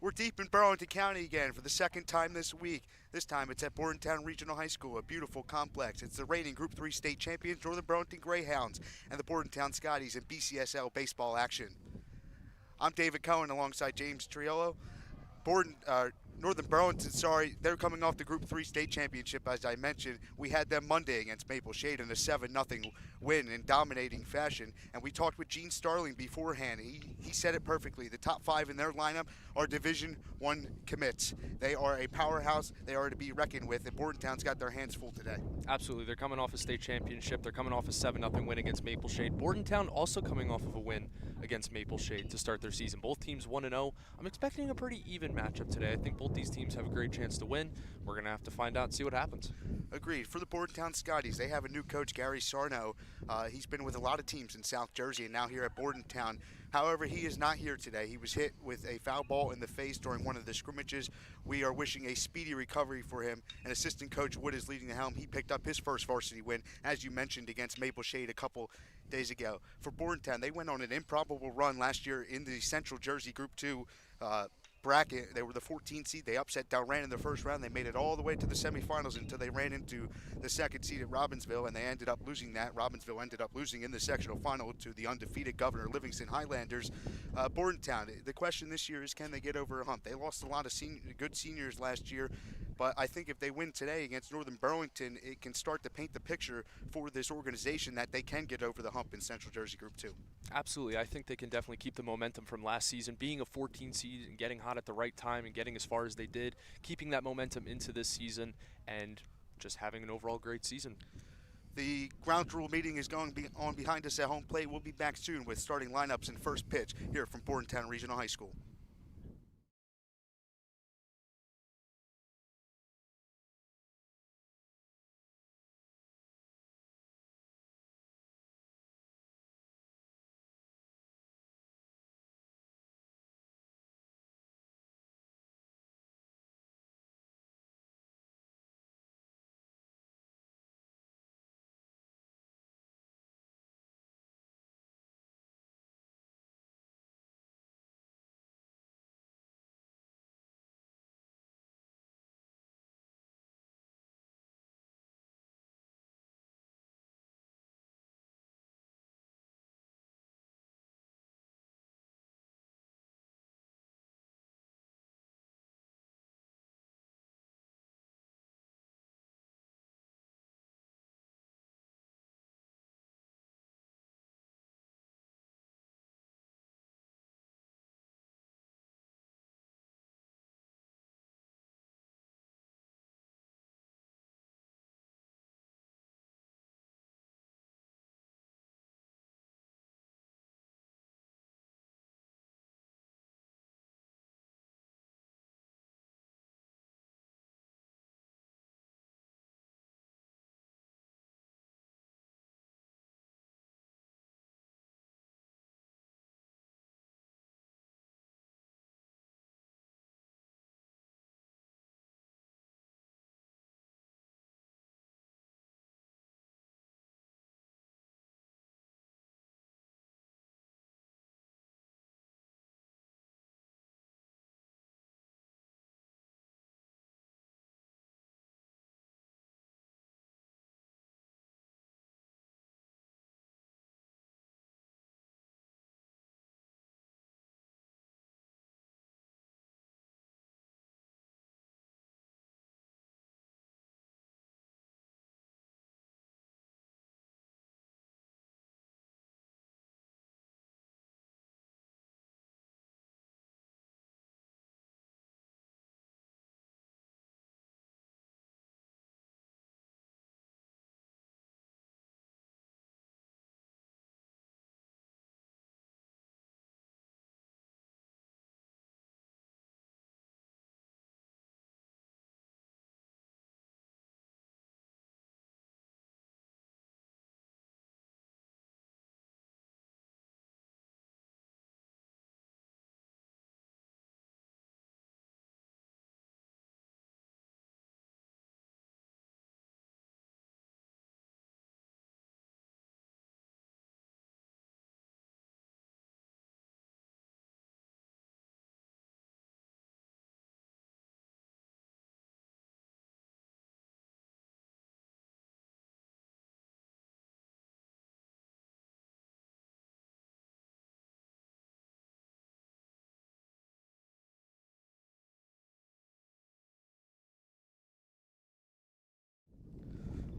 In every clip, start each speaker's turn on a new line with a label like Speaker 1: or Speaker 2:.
Speaker 1: We're deep in Burlington County again for the second time this week. This time it's at Bordontown Regional High School, a beautiful complex. It's the reigning Group 3 state champions, Northern Burlington Greyhounds, and the Bordontown Scotties in BCSL baseball action. I'm David Cohen alongside James Triolo. Borden, Northern Burlington, they're coming off the Group 3 state championship, as I mentioned. We had them Monday against Maple Shade in a 7-0 win in dominating fashion. And we talked with Gene Starling beforehand. He said it perfectly. The top five in their lineup are Division I commits. They are a powerhouse. They are to be reckoned with, and Bordentown's got their hands full today.
Speaker 2: Absolutely. They're coming off a state championship. They're coming off a 7-0 win against Maple Shade. Bordentown also coming off of a win against Maple Shade to start their season. Both teams 1-0. I'm expecting a pretty even matchup today. I think both these teams have a great chance to win. We're going to have to find out and see what happens.
Speaker 1: Agreed. For the Bordentown Scotties, they have a new coach, Gary Sarno. He's been with a lot of teams in South Jersey and now here at Bordentown. However, he is not here today. He was hit with a foul ball in the face during one of the scrimmages. We are wishing a speedy recovery for him. And assistant coach Wood is leading the helm. He picked up his first varsity win, as you mentioned, against Maple Shade a couple days ago. For Bordentown, they went on an improbable run last year in the Central Jersey Group 2 bracket. They were the 14th seed. They upset Delran in the first round. They made it all the way to the semifinals until they ran into the second seed at Robbinsville, and they ended up losing that. Robbinsville ended up losing in the sectional final to the undefeated Governor Livingston Highlanders. Bordentown, the question this year is, can they get over a hump? They lost a lot of good seniors last year, but I think if they win today against Northern Burlington, it can start to paint the picture for this organization that they can get over the hump in Central Jersey Group 2.
Speaker 2: Absolutely. I think they can definitely keep the momentum from last season, being a 14 seed and getting hot at the right time and getting as far as they did, keeping that momentum into this season and just having an overall great season.
Speaker 1: The ground rule meeting is going on behind us at home plate. We'll be back soon with starting lineups and first pitch here from Bordentown Regional High School.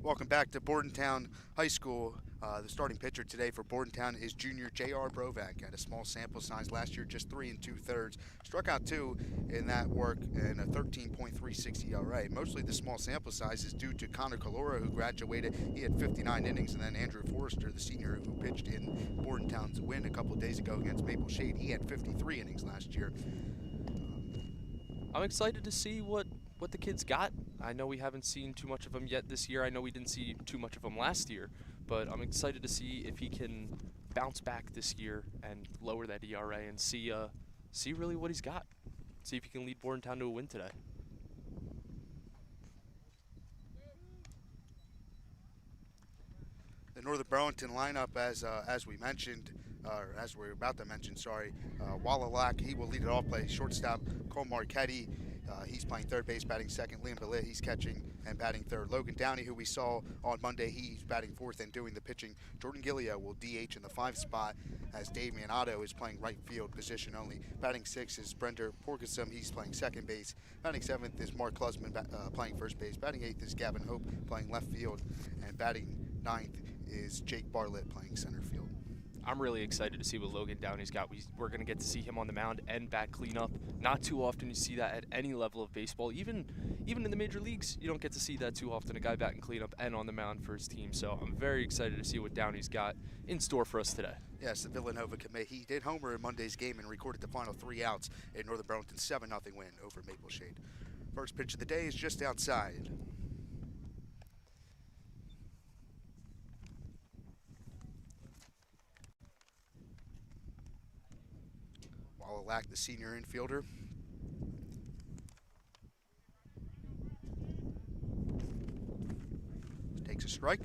Speaker 1: Welcome back to Bordontown High School. The starting pitcher today for Bordentown is junior J.R. Brovac. Had a small sample size last year, just 3 2/3. Struck out 2 in that work and a 13.36 ERA. Mostly the small sample size is due to Connor Calora, who graduated. He had 59 innings, and then Andrew Forrester, the senior who pitched in Bordentown's win a couple of days ago against Maple Shade, he had 53 innings last year.
Speaker 2: I'm excited to see what the kids got. I know we haven't seen too much of him yet this year. I know we didn't see too much of him last year, but I'm excited to see if he can bounce back this year and lower that ERA and see really what he's got. See if he can lead Bordentown to a win today.
Speaker 1: The Northern Burlington lineup, as we mentioned, or as we were about to mention, Wallalack, he will lead it off, play shortstop. Cole Marchetti, he's playing third base, batting second. Liam Bellit, he's catching and batting third. Logan Downey, who we saw on Monday, he's batting fourth and doing the pitching. Jordan Gillio will DH in the 5 spot, as Damian Otto is playing right field position only. Batting sixth is Brender Porkisum, he's playing second base. Batting seventh is Mark Klusman, playing first base. Batting eighth is Gavin Hope, playing left field. And batting ninth is Jake Bartlett, playing center field.
Speaker 2: I'm really excited to see what Logan Downey's got. We're going to get to see him on the mound and bat cleanup. Not too often you see that at any level of baseball. Even in the major leagues, you don't get to see that too often, a guy batting cleanup and on the mound for his team. So I'm very excited to see what Downey's got in store for us today.
Speaker 1: Yes, the Villanova commit. He did homer in Monday's game and recorded the final 3 outs in Northern Burlington's 7-0 win over Maple Shade. First pitch of the day is just outside. Wallalack, the senior infielder. Takes a strike,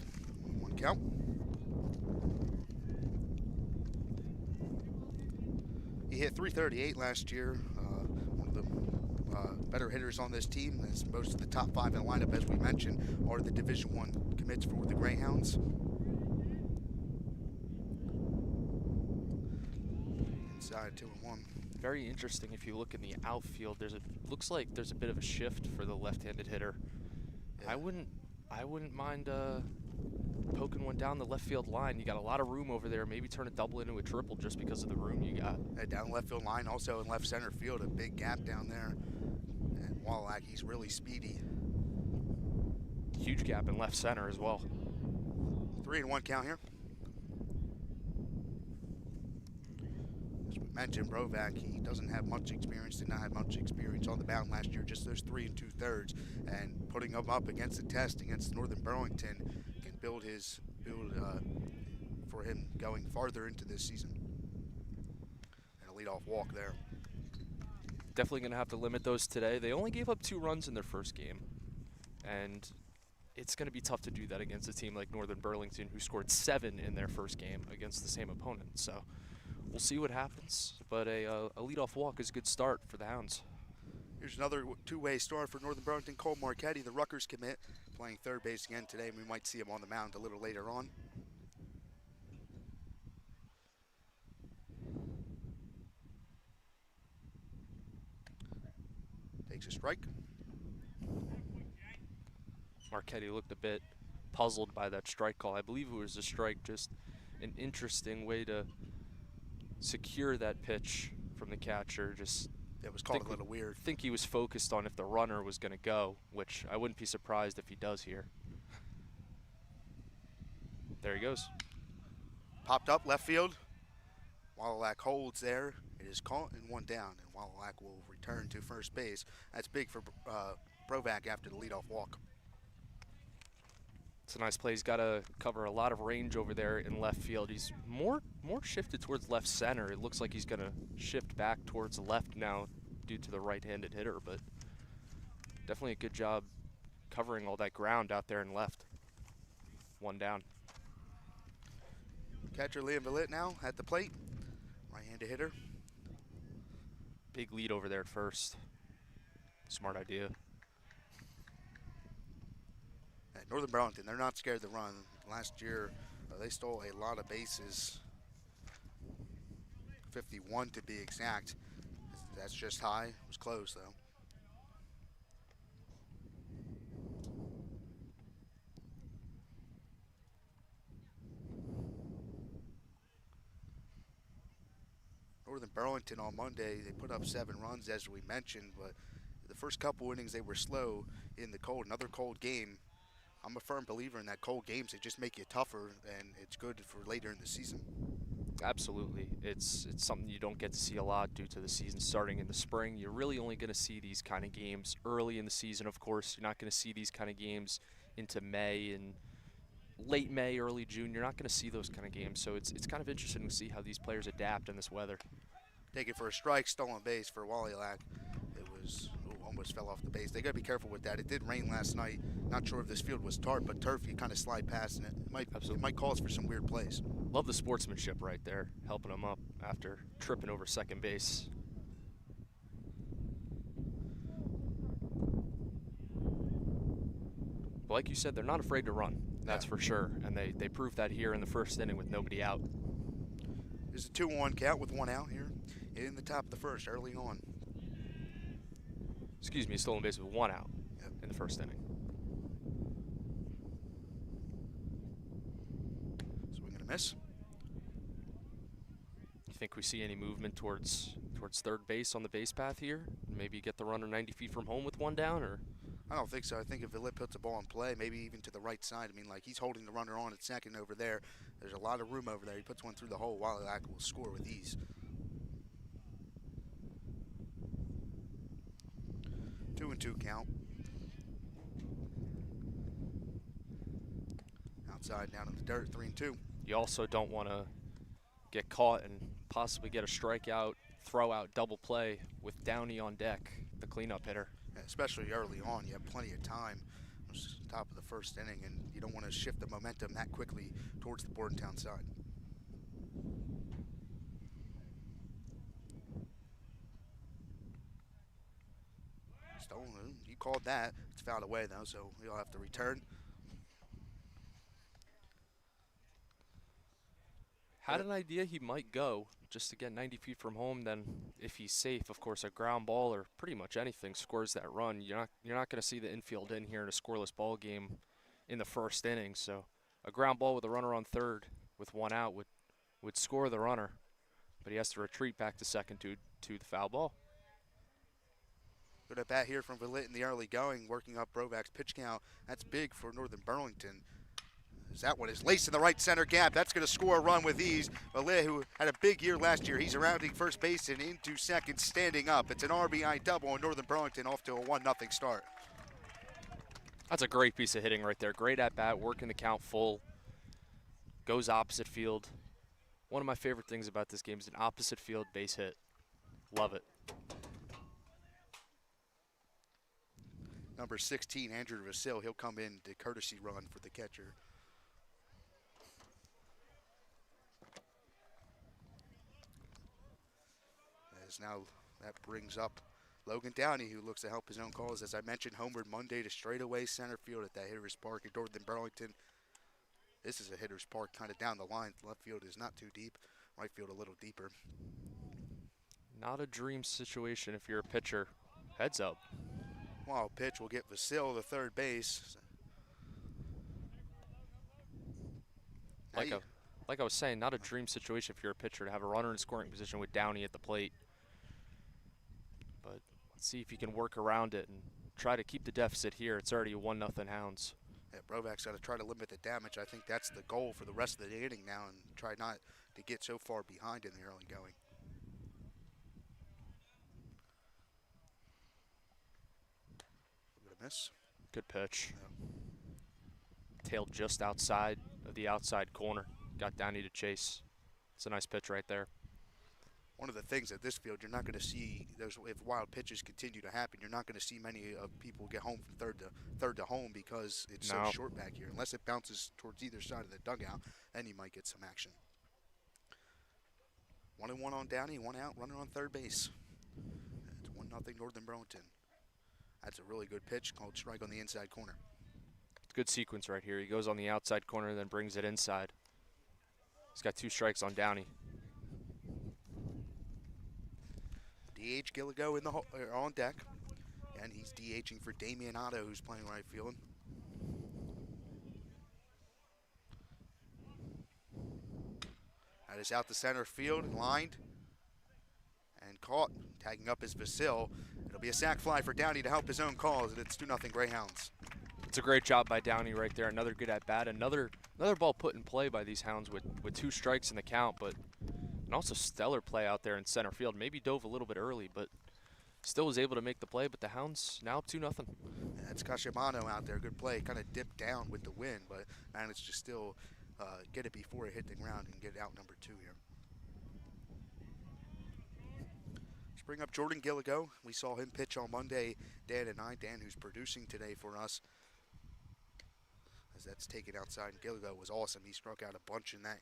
Speaker 1: 1 count. He hit .338 last year, one of the better hitters on this team, as most of the top 5 in the lineup, as we mentioned, are the Division I commits for the Greyhounds. Inside 2-1.
Speaker 2: Very interesting. If you look in the outfield, looks like there's a bit of a shift for the left-handed hitter. Yeah. I wouldn't mind poking one down the left field line. You got a lot of room over there. Maybe turn a double into a triple just because of the room you got.
Speaker 1: Down left field line, also in left center field, a big gap down there. And Wallalack, he's really speedy.
Speaker 2: Huge gap in left center as well.
Speaker 1: 3-1 count here. Mentioned Brovac, he doesn't have much experience, did not have much experience on the mound last year, just those 3 2/3, and putting him up against the test against Northern Burlington can build for him going farther into this season. And a leadoff walk there.
Speaker 2: Definitely going to have to limit those today. They only gave up 2 runs in their first game, and it's going to be tough to do that against a team like Northern Burlington, who scored 7 in their first game against the same opponent. So we'll see what happens, but a leadoff walk is a good start for the Hounds.
Speaker 1: Here's another two-way start for Northern Burlington. Cole Marchetti, the Rutgers commit, playing third base again today. We might see him on the mound a little later on. Takes a strike.
Speaker 2: Marchetti looked a bit puzzled by that strike call. I believe it was a strike, just an interesting way to secure that pitch from the catcher. Just
Speaker 1: it was called a little weird.
Speaker 2: I think he was focused on if the runner was going to go, which I wouldn't be surprised if he does here. There he goes.
Speaker 1: Popped up left field. Wallalack holds there. It is caught and 1 down, and Wallalack will return to first base. That's big for Brovac after the leadoff walk.
Speaker 2: It's a nice play. He's got to cover a lot of range over there in left field. He's more shifted towards left center. It looks like he's going to shift back towards the left now due to the right-handed hitter, but definitely a good job covering all that ground out there in left. 1 down.
Speaker 1: Catcher Liam Bellit now at the plate. Right-handed hitter.
Speaker 2: Big lead over there at first. Smart idea.
Speaker 1: Northern Burlington, they're not scared to run. Last year, they stole a lot of bases. 51 to be exact. That's just high. It was close, though. Northern Burlington on Monday, they put up 7 runs, as we mentioned, but the first couple innings they were slow in the cold. Another cold game. I'm a firm believer in that cold games. They just make you tougher, and it's good for later in the season.
Speaker 2: Absolutely. It's something you don't get to see a lot due to the season starting in the spring. You're really only going to see these kind of games early in the season, of course. You're not going to see these kind of games into May and late May, early June. You're not going to see those kind of games. So it's kind of interesting to see how these players adapt in this weather.
Speaker 1: Take it for a strike, stolen base for Wallylack. It was almost fell off the base. They got to be careful with that. It did rain last night. Not sure if this field was tarp, but turf, you kind of slide past, and it might cause for some weird plays.
Speaker 2: Love the sportsmanship right there, helping them up after tripping over second base. But like you said, they're not afraid to run. That's for sure, and they proved that here in the first inning with nobody out.
Speaker 1: There's a 2-1 count with 1 out here in the top of the first, early on.
Speaker 2: Excuse me, stolen base with 1 out in the first inning.
Speaker 1: Swing and a miss.
Speaker 2: You think we see any movement towards third base on the base path here? Maybe get the runner 90 feet from home with 1 down, or?
Speaker 1: I don't think so. I think if Villet puts the ball in play, maybe even to the right side. I mean, like, he's holding the runner on at second over there. There's a lot of room over there. He puts one through the hole. Wallylack will score with ease. 2-2 count. Outside, down in the dirt, 3-2.
Speaker 2: You also don't want to get caught and possibly get a strikeout, throw out, double play with Downey on deck, the cleanup hitter.
Speaker 1: Especially early on, you have plenty of time. It's top of the first inning, and you don't want to shift the momentum that quickly towards the Bordontown side. Stolen, you called that. It's fouled away though, so he'll have to return.
Speaker 2: Had an idea he might go just to get 90 feet from home. Then, if he's safe, of course, a ground ball or pretty much anything scores that run. You're not going to see the infield in here in a scoreless ball game in the first inning. So, a ground ball with a runner on third with 1 out would score the runner, but he has to retreat back to second to the foul ball.
Speaker 1: Good at bat here from Villet in the early going, working up Brovac's pitch count. That's big for Northern Burlington. That one is laced in the right center gap. That's going to score a run with ease. Villet, who had a big year last year, he's rounding first base and into second, standing up. It's an RBI double, and Northern Burlington off to a 1-0 start.
Speaker 2: That's a great piece of hitting right there. Great at bat, working the count full. Goes opposite field. One of my favorite things about this game is an opposite field base hit. Love it.
Speaker 1: Number 16, Andrew Vasil, he'll come in to courtesy run for the catcher. As now that brings up Logan Downey, who looks to help his own cause. As I mentioned, homered Monday to straightaway center field at that hitter's park at Northern Burlington. This is a hitter's park kind of down the line. Left field is not too deep. Right field a little deeper.
Speaker 2: Not a dream situation if you're a pitcher. Heads up.
Speaker 1: Wild pitch will get Vasil to third base.
Speaker 2: Like I was saying, not a dream situation if you're a pitcher to have a runner in scoring position with Downey at the plate. But let's see if you can work around it and try to keep the deficit here. It's already a 1-0 Hounds.
Speaker 1: Yeah, Brovac's got to try to limit the damage. I think that's the goal for the rest of the inning now, and try not to get so far behind in the early going. Miss.
Speaker 2: Good pitch. Yeah. Tailed just outside of the outside corner. Got Downey to chase. It's a nice pitch right there.
Speaker 1: One of the things at this field, you're not going to see those, if wild pitches continue to happen, you're not going to see many people get home from third to home because it's so short back here. Unless it bounces towards either side of the dugout, then you might get some action. 1-1 on Downey, 1 out, runner on third base. It's 1-0 Northern Burlington. That's a really good pitch, called strike on the inside corner.
Speaker 2: Good sequence right here. He goes on the outside corner and then brings it inside. He's got 2 strikes on Downey.
Speaker 1: DH Gilligo in the on deck, and he's DHing for Damian Otto, who's playing right field. That is out to center field and lined. caught. Tagging up is Vasil. It'll be a sac fly for Downey to help his own cause, and it's 2-0 Greyhounds.
Speaker 2: It's a great job by Downey right there. Another good at bat. Another ball put in play by these Hounds with 2 strikes in the count, and also stellar play out there in center field. Maybe dove a little bit early, but still was able to make the play. But the Hounds now up 2-0.
Speaker 1: That's Cashimano out there. Good play. Kind of dipped down with the wind, but managed to still get it before it hit the ground and get out number 2 here. Let's bring up Jordan Gilligo. We saw him pitch on Monday. Dan and I. Dan, who's producing today for us, as that's taken outside. And Gilligo was awesome. He struck out a bunch in that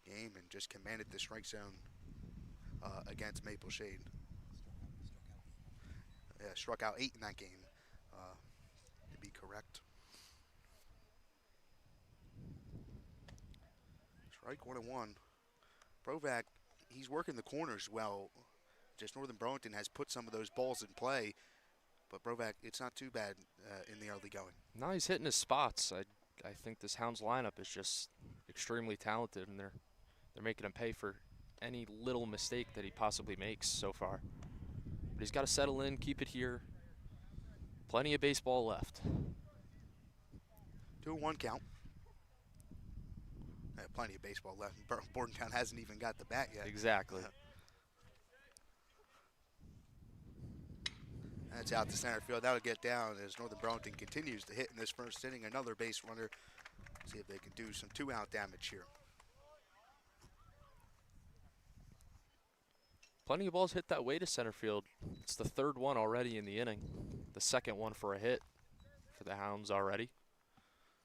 Speaker 1: game and just commanded the strike zone against Maple Shade. Yeah, struck out 8 in that game, to be correct. Strike 1-1. Provac, he's working the corners well. Just Northern Burlington has put some of those balls in play, but Provac, it's not too bad in the early going.
Speaker 2: No, he's hitting his spots. I think this Hounds lineup is just extremely talented, and they're making him pay for any little mistake that he possibly makes so far. But he's got to settle in, keep it here. Plenty of baseball left.
Speaker 1: 2-1 count. Plenty of baseball left. Bordentown hasn't even got the bat yet.
Speaker 2: Exactly.
Speaker 1: That's out to center field. That'll get down as Northern Burlington continues to hit in this first inning. Another base runner. See if they can do some 2-out damage here.
Speaker 2: Plenty of balls hit that way to center field. It's the 3rd one already in the inning. The 2nd one for a hit for the Hounds already.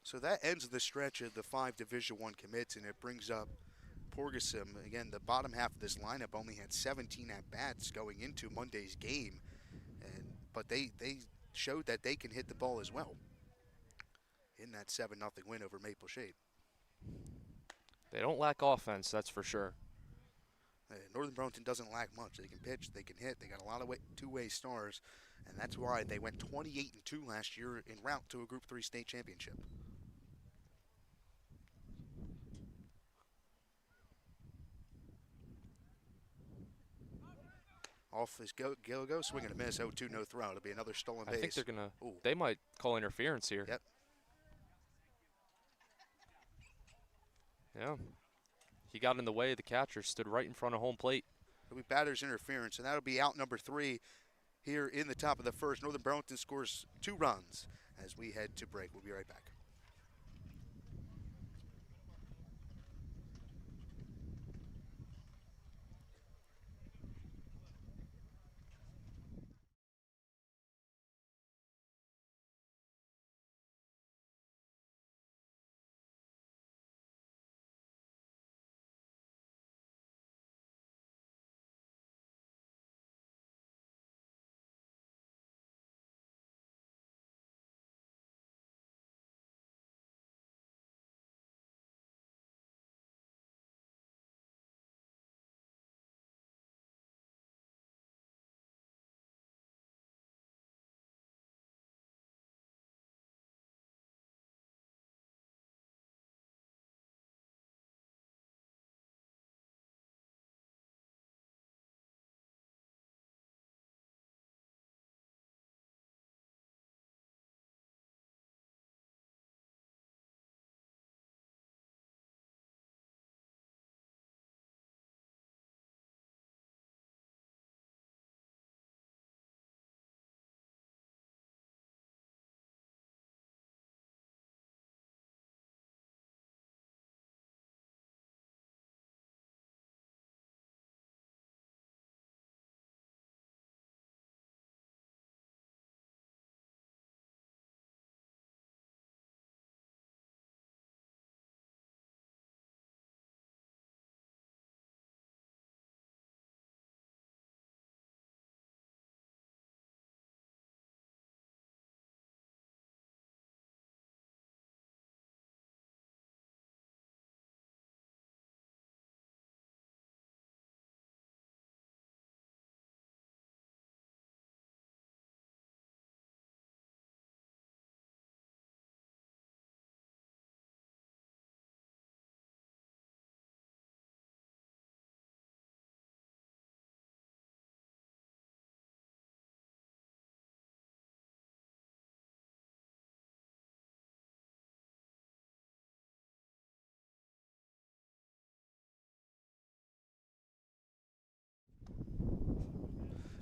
Speaker 1: So that ends the stretch of the 5 Division I commits, and it brings up Porgeson. Again, the bottom half of this lineup only had 17 at-bats going into Monday's game, but they showed that they can hit the ball as well in that 7-0 win over Maple Shade.
Speaker 2: They don't lack offense, that's for sure.
Speaker 1: Northern Burlington doesn't lack much. They can pitch, they can hit, they got a lot of two-way stars, and that's why they went 28-2 last year en route to a Group 3 state championship. Off is Gilligo, swing and a miss, 0-2, no throw. It'll be another stolen base.
Speaker 2: I think they're gonna. Ooh. They might call interference here.
Speaker 1: Yep.
Speaker 2: Yeah. He got in the way. The catcher stood right in front of home plate.
Speaker 1: It'll be batter's interference, and that'll be out number 3 here in the top of the first. Northern Burlington scores 2 runs as we head to break. We'll be right back.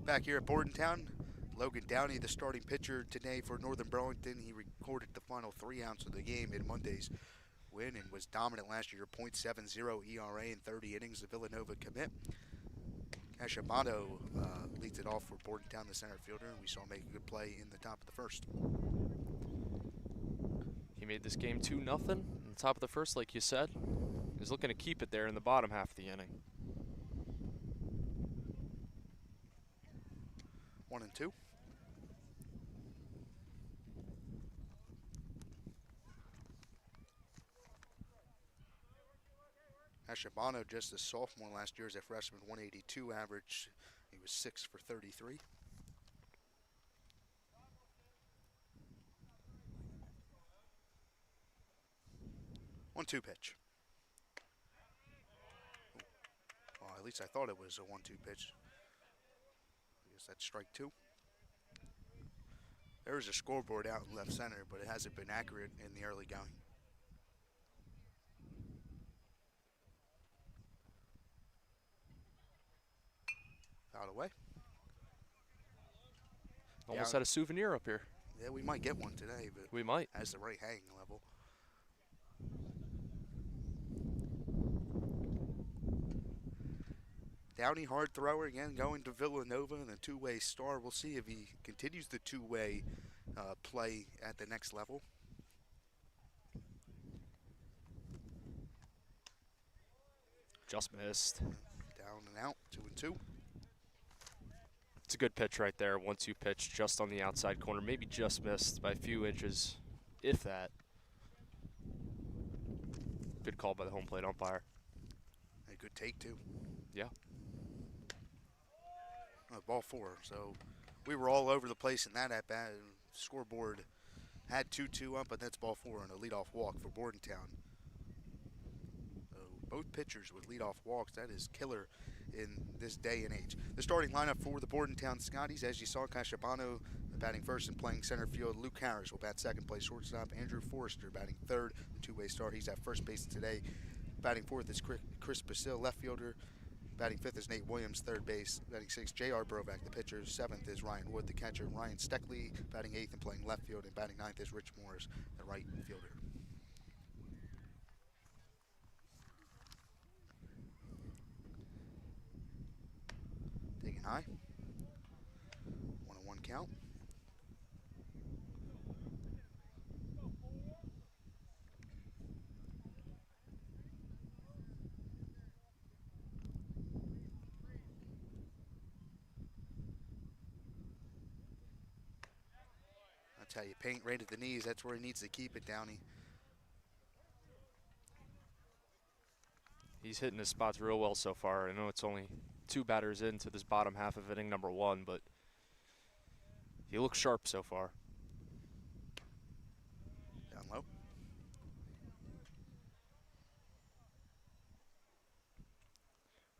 Speaker 1: Back here at Bordontown, Logan Downey, the starting pitcher today for Northern Burlington. He recorded the final 3 outs of the game in Monday's win and was dominant last year. .70 ERA in 30 innings. The Villanova commit. Casciabano leads it off for Bordentown, the center fielder, and we saw him make a good play in the top of the first.
Speaker 2: He made this game 2-0 in the top of the first, like you said. He's looking to keep it there in the bottom half of the inning.
Speaker 1: 1-2. Casciabano, just a sophomore last year as a freshman, 182 average. He was 6 for 33. One-two pitch. Well, at least I thought it was a 1-2 pitch. I guess that's strike 2. There's a scoreboard out in left center, but it hasn't been accurate in the early going. Fouled away.
Speaker 2: Almost had a souvenir up here.
Speaker 1: Yeah, we might get one today, but
Speaker 2: we might.
Speaker 1: Has the right hanging level. Downey, hard thrower again, going to Villanova and a two-way star. We'll see if he continues the two-way play at the next level.
Speaker 2: Just missed.
Speaker 1: Down and out, 2-2.
Speaker 2: It's a good pitch right there. 1-2 pitch just on the outside corner. Maybe just missed by a few inches, if that. Good call by the home plate umpire.
Speaker 1: A good take, too.
Speaker 2: Yeah.
Speaker 1: Ball 4. So we were all over the place in that at-bat. Scoreboard had 2-2 up, but that's ball 4 and a leadoff walk for Bordentown. So both pitchers with leadoff walks. That is killer in this day and age. The starting lineup for the Bordentown Scotties, as you saw, Casciabano batting first and playing center field. Luke Harris will bat second, play shortstop. Andrew Forrester batting third, the two-way star. He's at first base today. Batting fourth is Chris Basil, left fielder. Batting fifth is Nate Williams, third base. Batting sixth, J.R. Brovac, the pitcher. Seventh is Ryan Wood, the catcher. Ryan Steckley batting eighth and playing left field. And batting ninth is Rich Morris, the right fielder. Taking high. 1-1 count. That's how you paint right at the knees. That's where he needs to keep it, Downey.
Speaker 2: He's hitting his spots real well so far. I know it's only 2 batters into this bottom half of inning number 1, but he looks sharp so far.
Speaker 1: Down low.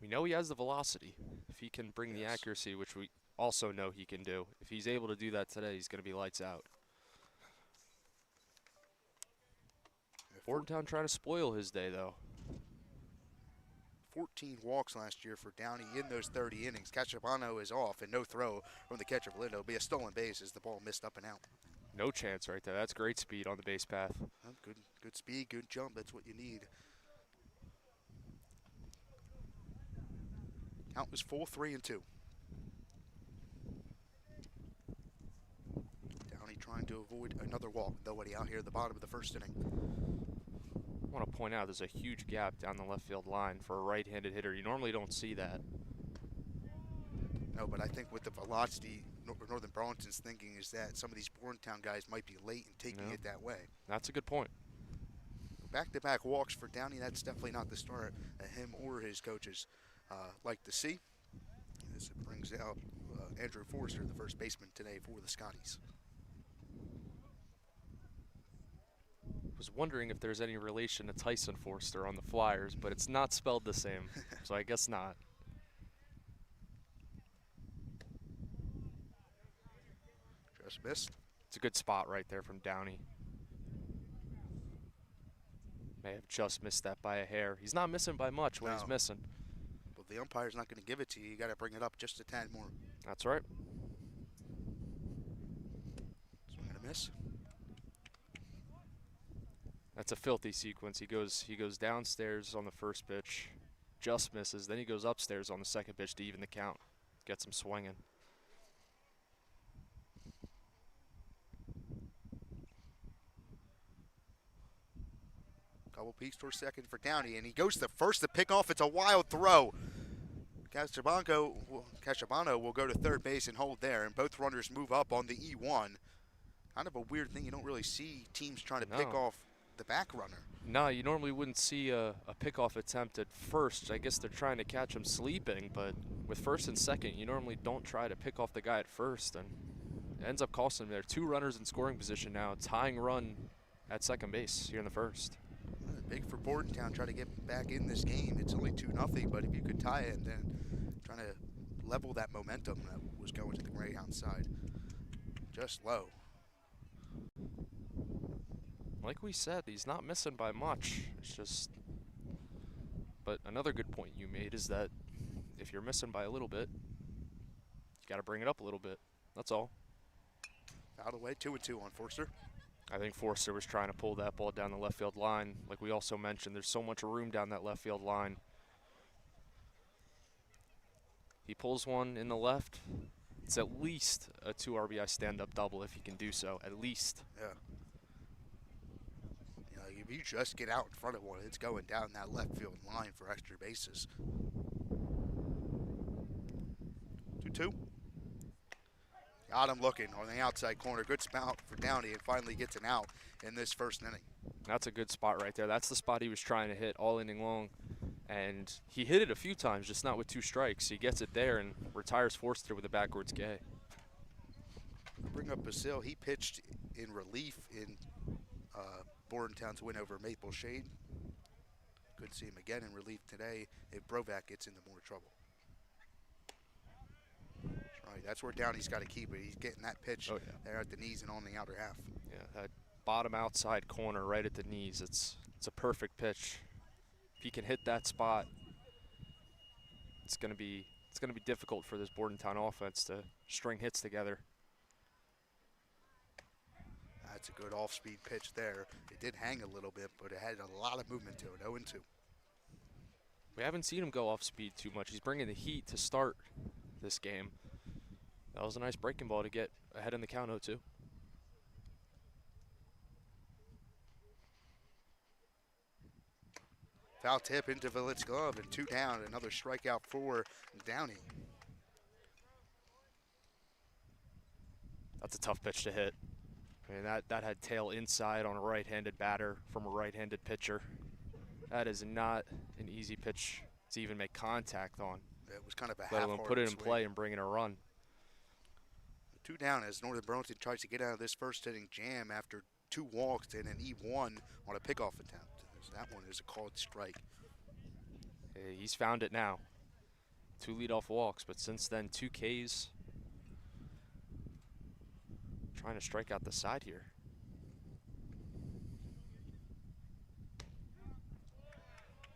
Speaker 2: We know he has the velocity. If he can bring the
Speaker 1: Yes.
Speaker 2: accuracy, which we also know he can do, if he's able to do that today, he's going to be lights out. Bordentown trying to spoil his day, though.
Speaker 1: 14 walks last year for Downey in those 30 innings. Casciabano is off and no throw from the catcher. It'll be a stolen base as the ball missed up and out.
Speaker 2: No chance right there. That's great speed on the base path.
Speaker 1: Good speed, good jump. That's what you need. Count was full, 3-2. Downey trying to avoid another walk. Nobody out here at the bottom of the first inning.
Speaker 2: I want to point out there's a huge gap down the left field line for a right-handed hitter. You normally don't see that.
Speaker 1: No, but I think with the velocity, Northern Burlington's thinking is that some of these Bordentown guys might be late in taking it that way.
Speaker 2: That's a good point.
Speaker 1: Back-to-back walks for Downey, that's definitely not the start that him or his coaches like to see. This brings out Andrew Forrester, the first baseman today for the Scotties.
Speaker 2: Was wondering if there's any relation to Tyson Forster on the Flyers, but it's not spelled the same, so I guess not.
Speaker 1: Just missed.
Speaker 2: It's a good spot right there from Downey. May have just missed that by a hair. He's not missing by much when he's missing.
Speaker 1: But the umpire's not going to give it to you. You got to bring it up just a tad more.
Speaker 2: That's right.
Speaker 1: Swing and a miss.
Speaker 2: That's a filthy sequence. He goes downstairs on the first pitch, just misses. Then he goes upstairs on the second pitch to even the count. Gets him swinging.
Speaker 1: Couple peeks towards second for Downey, and he goes to first to pick off. It's a wild throw. Cachabano will go to third base and hold there, and both runners move up on the E1. Kind of a weird thing. You don't really see teams trying to pick off the back runner.
Speaker 2: No, you normally wouldn't see a pickoff attempt at first. I guess they're trying to catch him sleeping, but with first and second, you normally don't try to pick off the guy at first, and it ends up costing him there. 2 runners in scoring position now, tying run at second base here in the first.
Speaker 1: Big for Bordentown, trying to get back in this game. It's only 2-0, but if you could tie it and then trying to level that momentum that was going to the Greyhounds side. Just low.
Speaker 2: Like we said, he's not missing by much. It's just, but another good point you made is that if you're missing by a little bit, you got to bring it up a little bit. That's all.
Speaker 1: Out of the way, 2-2 on Forster.
Speaker 2: I think Forster was trying to pull that ball down the left field line. Like we also mentioned, there's so much room down that left field line. He pulls one in the left. It's at least a 2 RBI stand-up double if he can do so, at least.
Speaker 1: Yeah. You know, if you just get out in front of one, it's going down that left field line for extra bases. 2-2. Got him looking on the outside corner. Good spout for Downey, and finally gets an out in this first inning.
Speaker 2: That's a good spot right there. That's the spot he was trying to hit all inning long. And he hit it a few times, just not with 2 strikes. He gets it there and retires Forster with a backwards K.
Speaker 1: I'll bring up Basil. He pitched in relief in Bordentown's win over Maple Shade. Good to see him again in relief today if Brovac gets into more trouble. Right, that's where Downey's got to keep it. He's getting that pitch there at the knees and on the outer half.
Speaker 2: Yeah, that bottom outside corner right at the knees. It's a perfect pitch. If he can hit that spot, it's gonna be difficult for this Bordentown offense to string hits together.
Speaker 1: That's a good off-speed pitch there. It did hang a little bit, but it had a lot of movement to it. 0-2.
Speaker 2: We haven't seen him go off speed too much. He's bringing the heat to start this game. That was a nice breaking ball to get ahead in the count. 0-2.
Speaker 1: Foul tip into Villett's glove, and 2 down. Another strikeout for Downey.
Speaker 2: That's a tough pitch to hit. I mean, that had tail inside on a right-handed batter from a right-handed pitcher. That is not an easy pitch to even make contact on.
Speaker 1: It was kind of a
Speaker 2: let alone put it in
Speaker 1: swing.
Speaker 2: play and bring in a run.
Speaker 1: 2 down as Northern Burlington tries to get out of this first inning jam after 2 walks and an E1 on a pickoff attempt. So that one is a called strike.
Speaker 2: Hey, he's found it now. 2 leadoff walks, but since then 2 Ks. Trying to strike out the side here.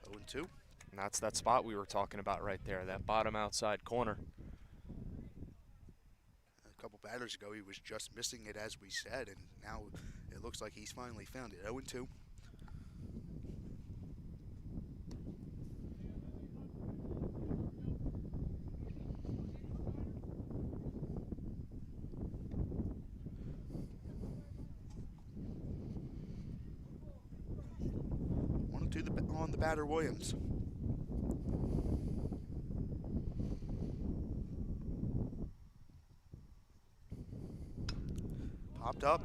Speaker 1: Oh, 0-2.
Speaker 2: And that's that spot we were talking about right there, that bottom outside corner.
Speaker 1: A couple batters ago, he was just missing it, as we said, and now it looks like he's finally found it. 0-2. On the batter, Williams. Popped up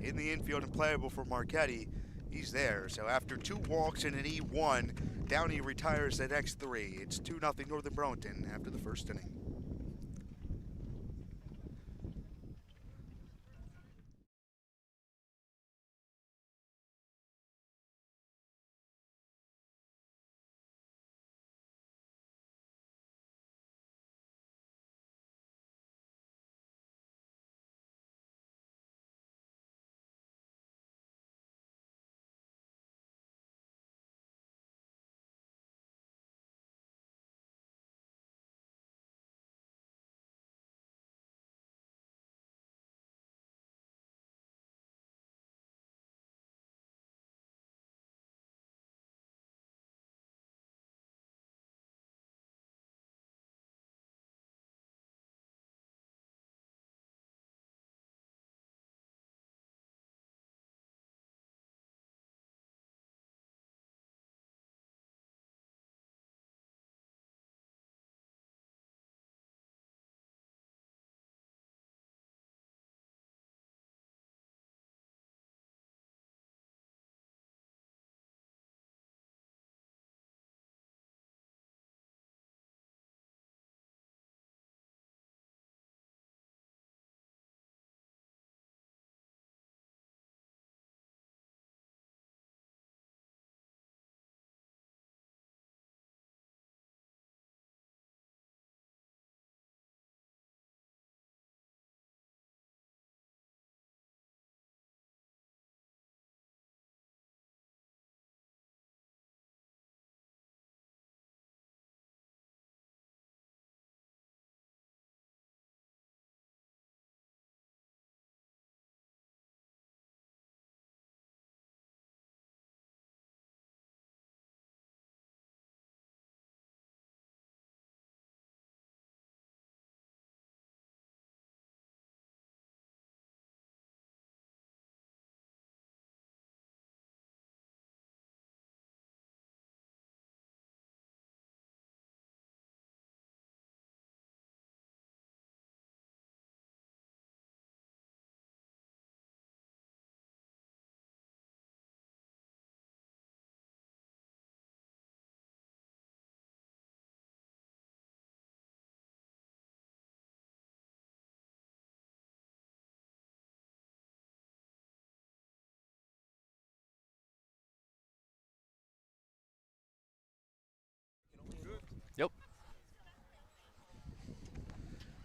Speaker 1: in the infield and playable for Marchetti. He's there. So after 2 walks and an E1, Downey retires at X3. It's 2-0 Northern Burlington after the first inning.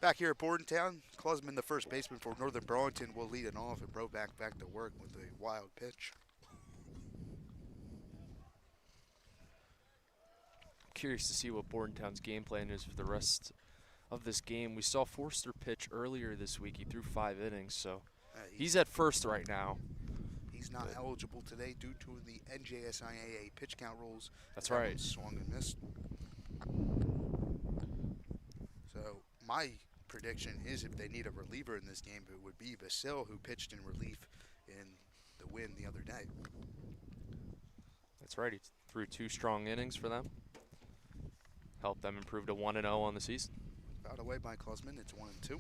Speaker 1: Back here at Bordentown, Klusman, the first baseman for Northern Burlington, will lead it off, and Broback back to work with a wild pitch.
Speaker 2: Curious to see what Bordentown's game plan is for the rest of this game. We saw Forster pitch earlier this week. He threw 5 innings, so he's at first right now.
Speaker 1: He's not eligible today due to the NJSIAA pitch count rules.
Speaker 2: That's right.
Speaker 1: Swung and missed. So my prediction is if they need a reliever in this game, it would be Vasil, who pitched in relief in the win the other day.
Speaker 2: That's right. He threw 2 strong innings for them. Helped them improve to 1-0 on the season.
Speaker 1: Fouled away by Klusman. It's 1-2.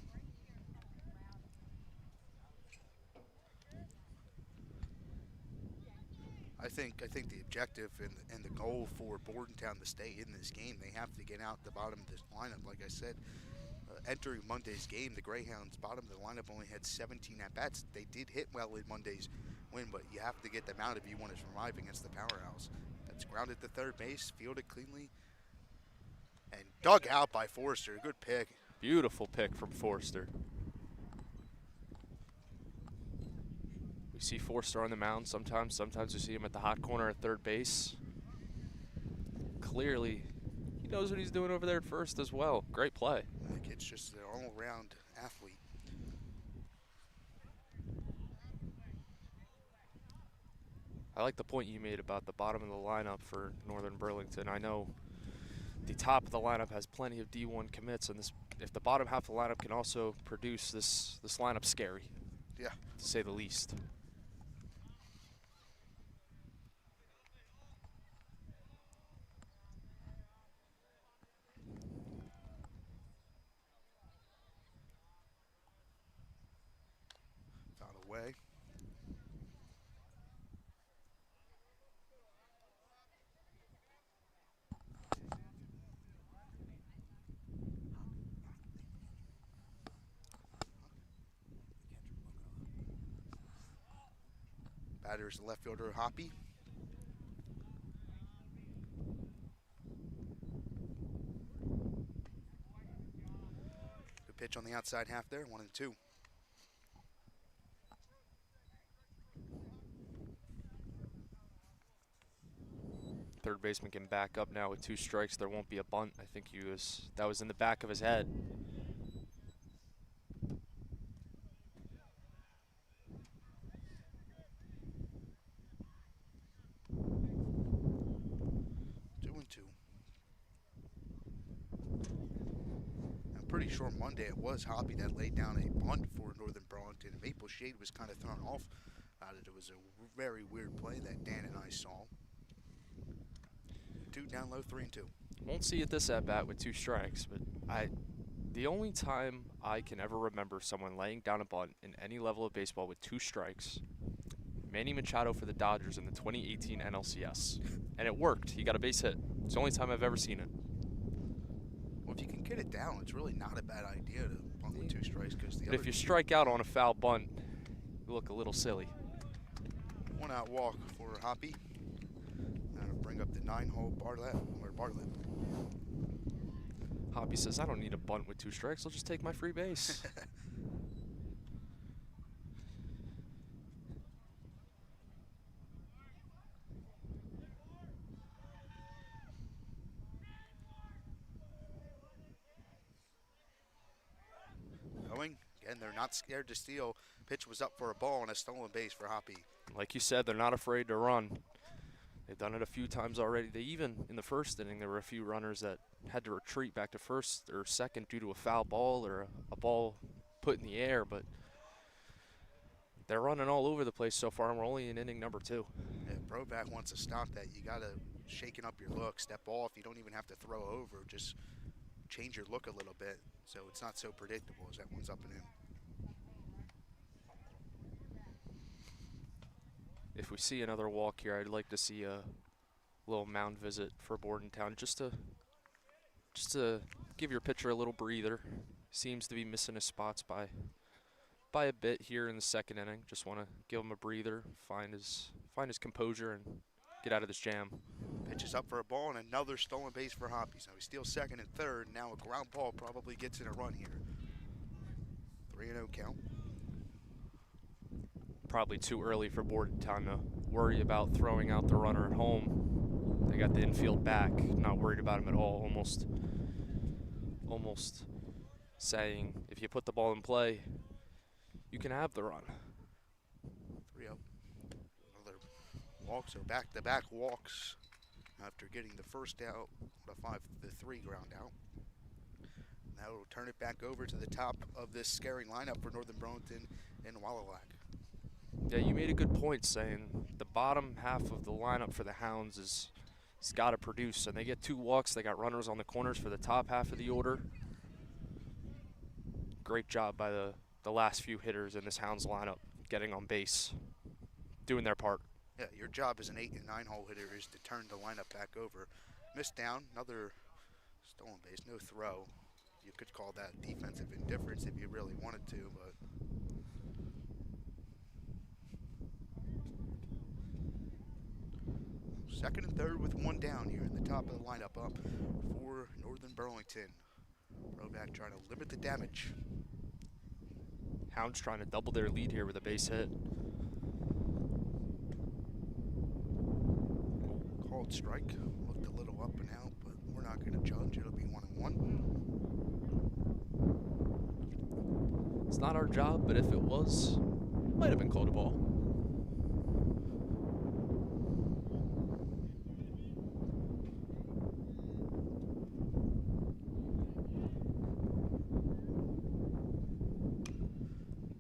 Speaker 1: I think the objective and the goal for Bordentown to stay in this game, they have to get out the bottom of this lineup. Like I said, entering Monday's game, the Greyhounds bottom of the lineup only had 17 at-bats. They did hit well in Monday's win, but you have to get them out if you want to survive against the powerhouse. That's grounded to third base, fielded cleanly, and dug out by Forster. Good pick.
Speaker 2: Beautiful pick from Forster. We see Forster on the mound sometimes. Sometimes we see him at the hot corner at third base. Clearly, he knows what he's doing over there at first as well. Great play.
Speaker 1: The kid's just an all-around athlete.
Speaker 2: I like the point you made about the bottom of the lineup for Northern Burlington. I know the top of the lineup has plenty of D1 commits, and if the bottom half of the lineup can also produce, this lineup's scary.
Speaker 1: Yeah.
Speaker 2: To say the least.
Speaker 1: Fouled away. Batter is the left fielder, Hoppy. Good pitch on the outside half there, 1-2.
Speaker 2: Third baseman can back up now with 2 strikes. There won't be a bunt. I think that was in the back of his head.
Speaker 1: Pretty sure Monday it was Hoppy that laid down a bunt for Northern Burlington. Maple Shade was kind of thrown off. It was a very weird play that Dan and I saw. 2 down low, 3-2.
Speaker 2: Won't see it this at bat with 2 strikes, but the only time I can ever remember someone laying down a bunt in any level of baseball with 2 strikes, Manny Machado for the Dodgers in the 2018 NLCS, and it worked. He got a base hit. It's the only time I've ever seen it.
Speaker 1: Well, if you can get it down, it's really not a bad idea to bunt with 2 strikes.
Speaker 2: But if you strike out on a foul bunt, you look a little silly.
Speaker 1: 1 out walk for Hoppy. Now to bring up the 9-hole Bartlett.
Speaker 2: Hoppy says, I don't need a bunt with 2 strikes. I'll just take my free base.
Speaker 1: Again, they're not scared to steal. Pitch was up for a ball and a stolen base for Hoppy.
Speaker 2: Like you said, they're not afraid to run. They've done it a few times already. In the first inning, there were a few runners that had to retreat back to first or second due to a foul ball or a ball put in the air, but they're running all over the place so far, and we're only in inning number 2.
Speaker 1: If Broback wants to stop that, you got to shaken up your look, step off. You don't even have to throw over. Just change your look a little bit so it's not so predictable as that one's up and in.
Speaker 2: If we see another walk here, I'd like to see a little mound visit for Bordentown just to give your pitcher a little breather. Seems to be missing his spots by a bit here in the second inning. Just want to give him a breather, find his composure, and get out of this jam.
Speaker 1: Pitch is up for a ball and another stolen base for Hoppy. So he steals second and third. Now a ground ball probably gets in a run here. 3-0 count.
Speaker 2: Probably too early for Bordentown to worry about throwing out the runner at home. They got the infield back, not worried about him at all. Almost saying, if you put the ball in play, you can have the run.
Speaker 1: 3-0. Another walk, so back-to-back walks after getting the first out, the 3 ground out. Now we'll turn it back over to the top of this scaring lineup for Northern Burlington and Wallalack.
Speaker 2: Yeah, you made a good point saying the bottom half of the lineup for the Hounds has got to produce, and they get 2 walks. They got runners on the corners for the top half of the order. Great job by the last few hitters in this Hounds lineup, getting on base, doing their part.
Speaker 1: Yeah, your job as an 8 and 9 hole hitter is to turn the lineup back over. Missed down, another stolen base, no throw. You could call that defensive indifference if you really wanted to, but second and third with 1 down here in the top of the lineup up for Northern Burlington. Roback trying to limit the damage.
Speaker 2: Hounds trying to double their lead here with a base hit.
Speaker 1: Called strike. Looked a little up and out, but we're not going to judge. It'll be 1-1.
Speaker 2: It's not our job, but if it was, might have been called a ball.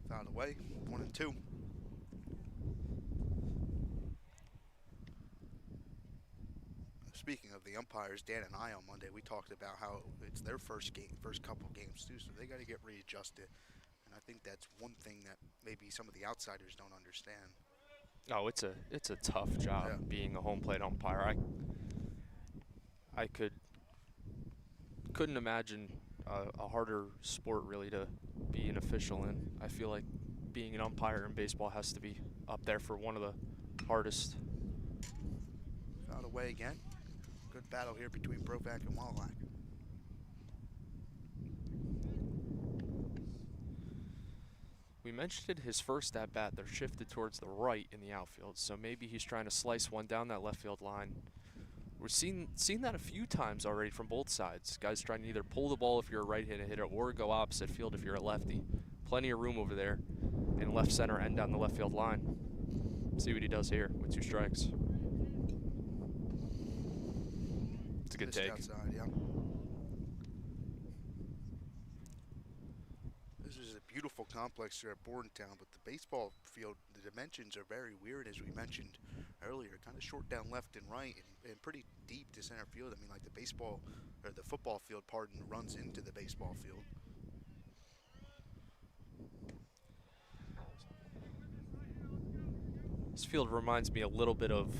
Speaker 1: Fouled away, 1-2. Speaking of the umpires, Dan and I on Monday, we talked about how it's their first couple games too, so they got to get readjusted. And I think that's one thing that maybe some of the outsiders don't understand.
Speaker 2: Oh, it's a tough job being a home plate umpire. I couldn't imagine a harder sport really to be an official in. I feel like being an umpire in baseball has to be up there for one of the hardest.
Speaker 1: Fouled away again. Good battle here between Brovac and Wallalack.
Speaker 2: We mentioned his first at bat, they're shifted towards the right in the outfield, so maybe he's trying to slice one down that left field line. We've seen that a few times already from both sides. Guys trying to either pull the ball if you're a right-handed hitter or go opposite field if you're a lefty. Plenty of room over there in left center and down the left field line. See what he does here with 2 strikes. It's a good take.
Speaker 1: Outside, yeah. This is a beautiful complex here at Bordontown, but the baseball field, the dimensions are very weird, as we mentioned earlier. Kind of short down left and right, and pretty deep to center field. I mean, like the football field, runs into the baseball field.
Speaker 2: This field reminds me a little bit of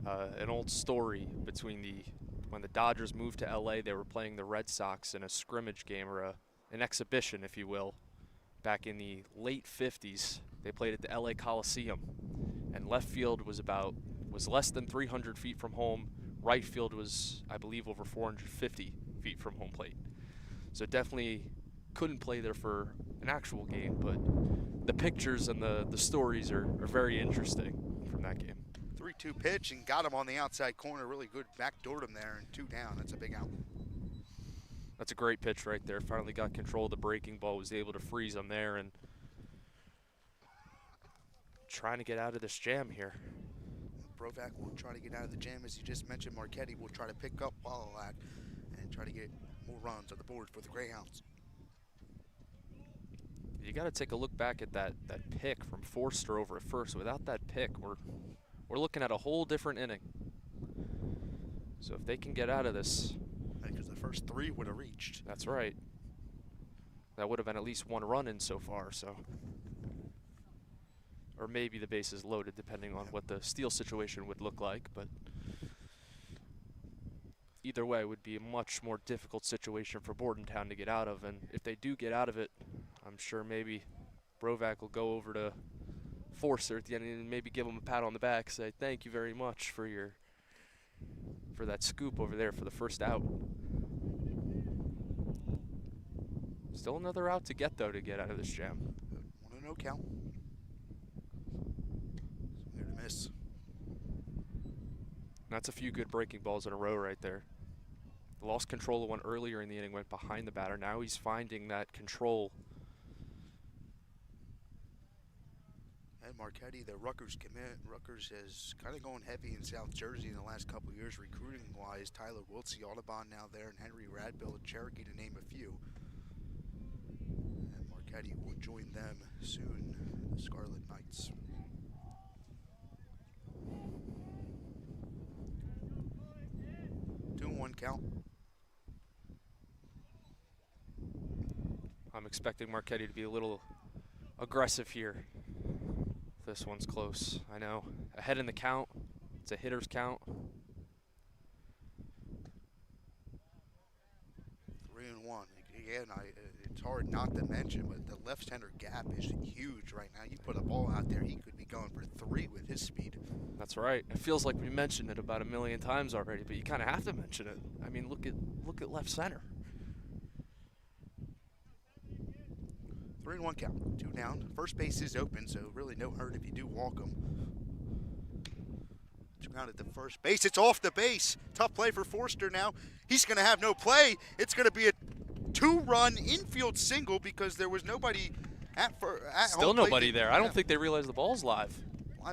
Speaker 2: an old story between when the Dodgers moved to LA. They were playing the Red Sox in a scrimmage game, or an exhibition, if you will, back in the late 50s. They played at the LA Coliseum, and left field was less than 300 feet from home. Right field was, I believe, over 450 feet from home plate. So definitely couldn't play there for an actual game, but the pictures and the stories are very interesting from that game.
Speaker 1: 3-2 pitch and got him on the outside corner. Really good, backdoored him there, and 2 down. That's a big out.
Speaker 2: That's a great pitch right there. Finally got control of the breaking ball, was able to freeze him there, and trying to get out of this jam here.
Speaker 1: Brovac will try to get out of the jam. As you just mentioned, Marchetti will try to pick up Wallalack and try to get more runs on the board for the Greyhounds.
Speaker 2: You got to take a look back at that pick from Forster over at first. Without that pick, we're looking at a whole different inning. So if they can get out of this,
Speaker 1: because the first 3 would have reached.
Speaker 2: That's right. That would have been at least 1 run in so far. So, or maybe the base is loaded, depending on what the steal situation would look like. But either way, it would be a much more difficult situation for Bordentown to get out of. And if they do get out of it, I'm sure maybe Brovac will go over to Forster at the end and maybe give him a pat on the back, say thank you very much for that scoop over there for the first out. Still another out to get, though, to get out of this jam.
Speaker 1: 1-0 count. There to miss.
Speaker 2: That's a few good breaking balls in a row right there. Lost control of one earlier in the inning, went behind the batter. Now he's finding that control.
Speaker 1: And Marquetti, the Rutgers commit. Rutgers is kind of going heavy in South Jersey in the last couple of years, recruiting-wise. Tyler Wiltsey, Audubon now there, and Henry Radbill and Cherokee, to name a few. And Marquetti will join them soon, the Scarlet Knights. Two and one count.
Speaker 2: I'm expecting Marquetti to be a little aggressive here. This one's close, I know. Ahead in the count. It's a hitter's count.
Speaker 1: 3-1. Again, it's hard not to mention, but the left center gap is huge right now. You put a ball out there, he could be going for 3 with his speed.
Speaker 2: That's right. It feels like we mentioned it about a million times already, but you kind of have to mention it. I mean, look at left center.
Speaker 1: 3-1 count. 2 down. First base is open, so really no hurt if you do walk him. It's grounded to first base. It's off the base. Tough play for Forster now. He's going to have no play. It's going to be a 2-run infield single because there was nobody at
Speaker 2: Still
Speaker 1: home
Speaker 2: nobody
Speaker 1: plate.
Speaker 2: there. I don't think they realize the ball's live.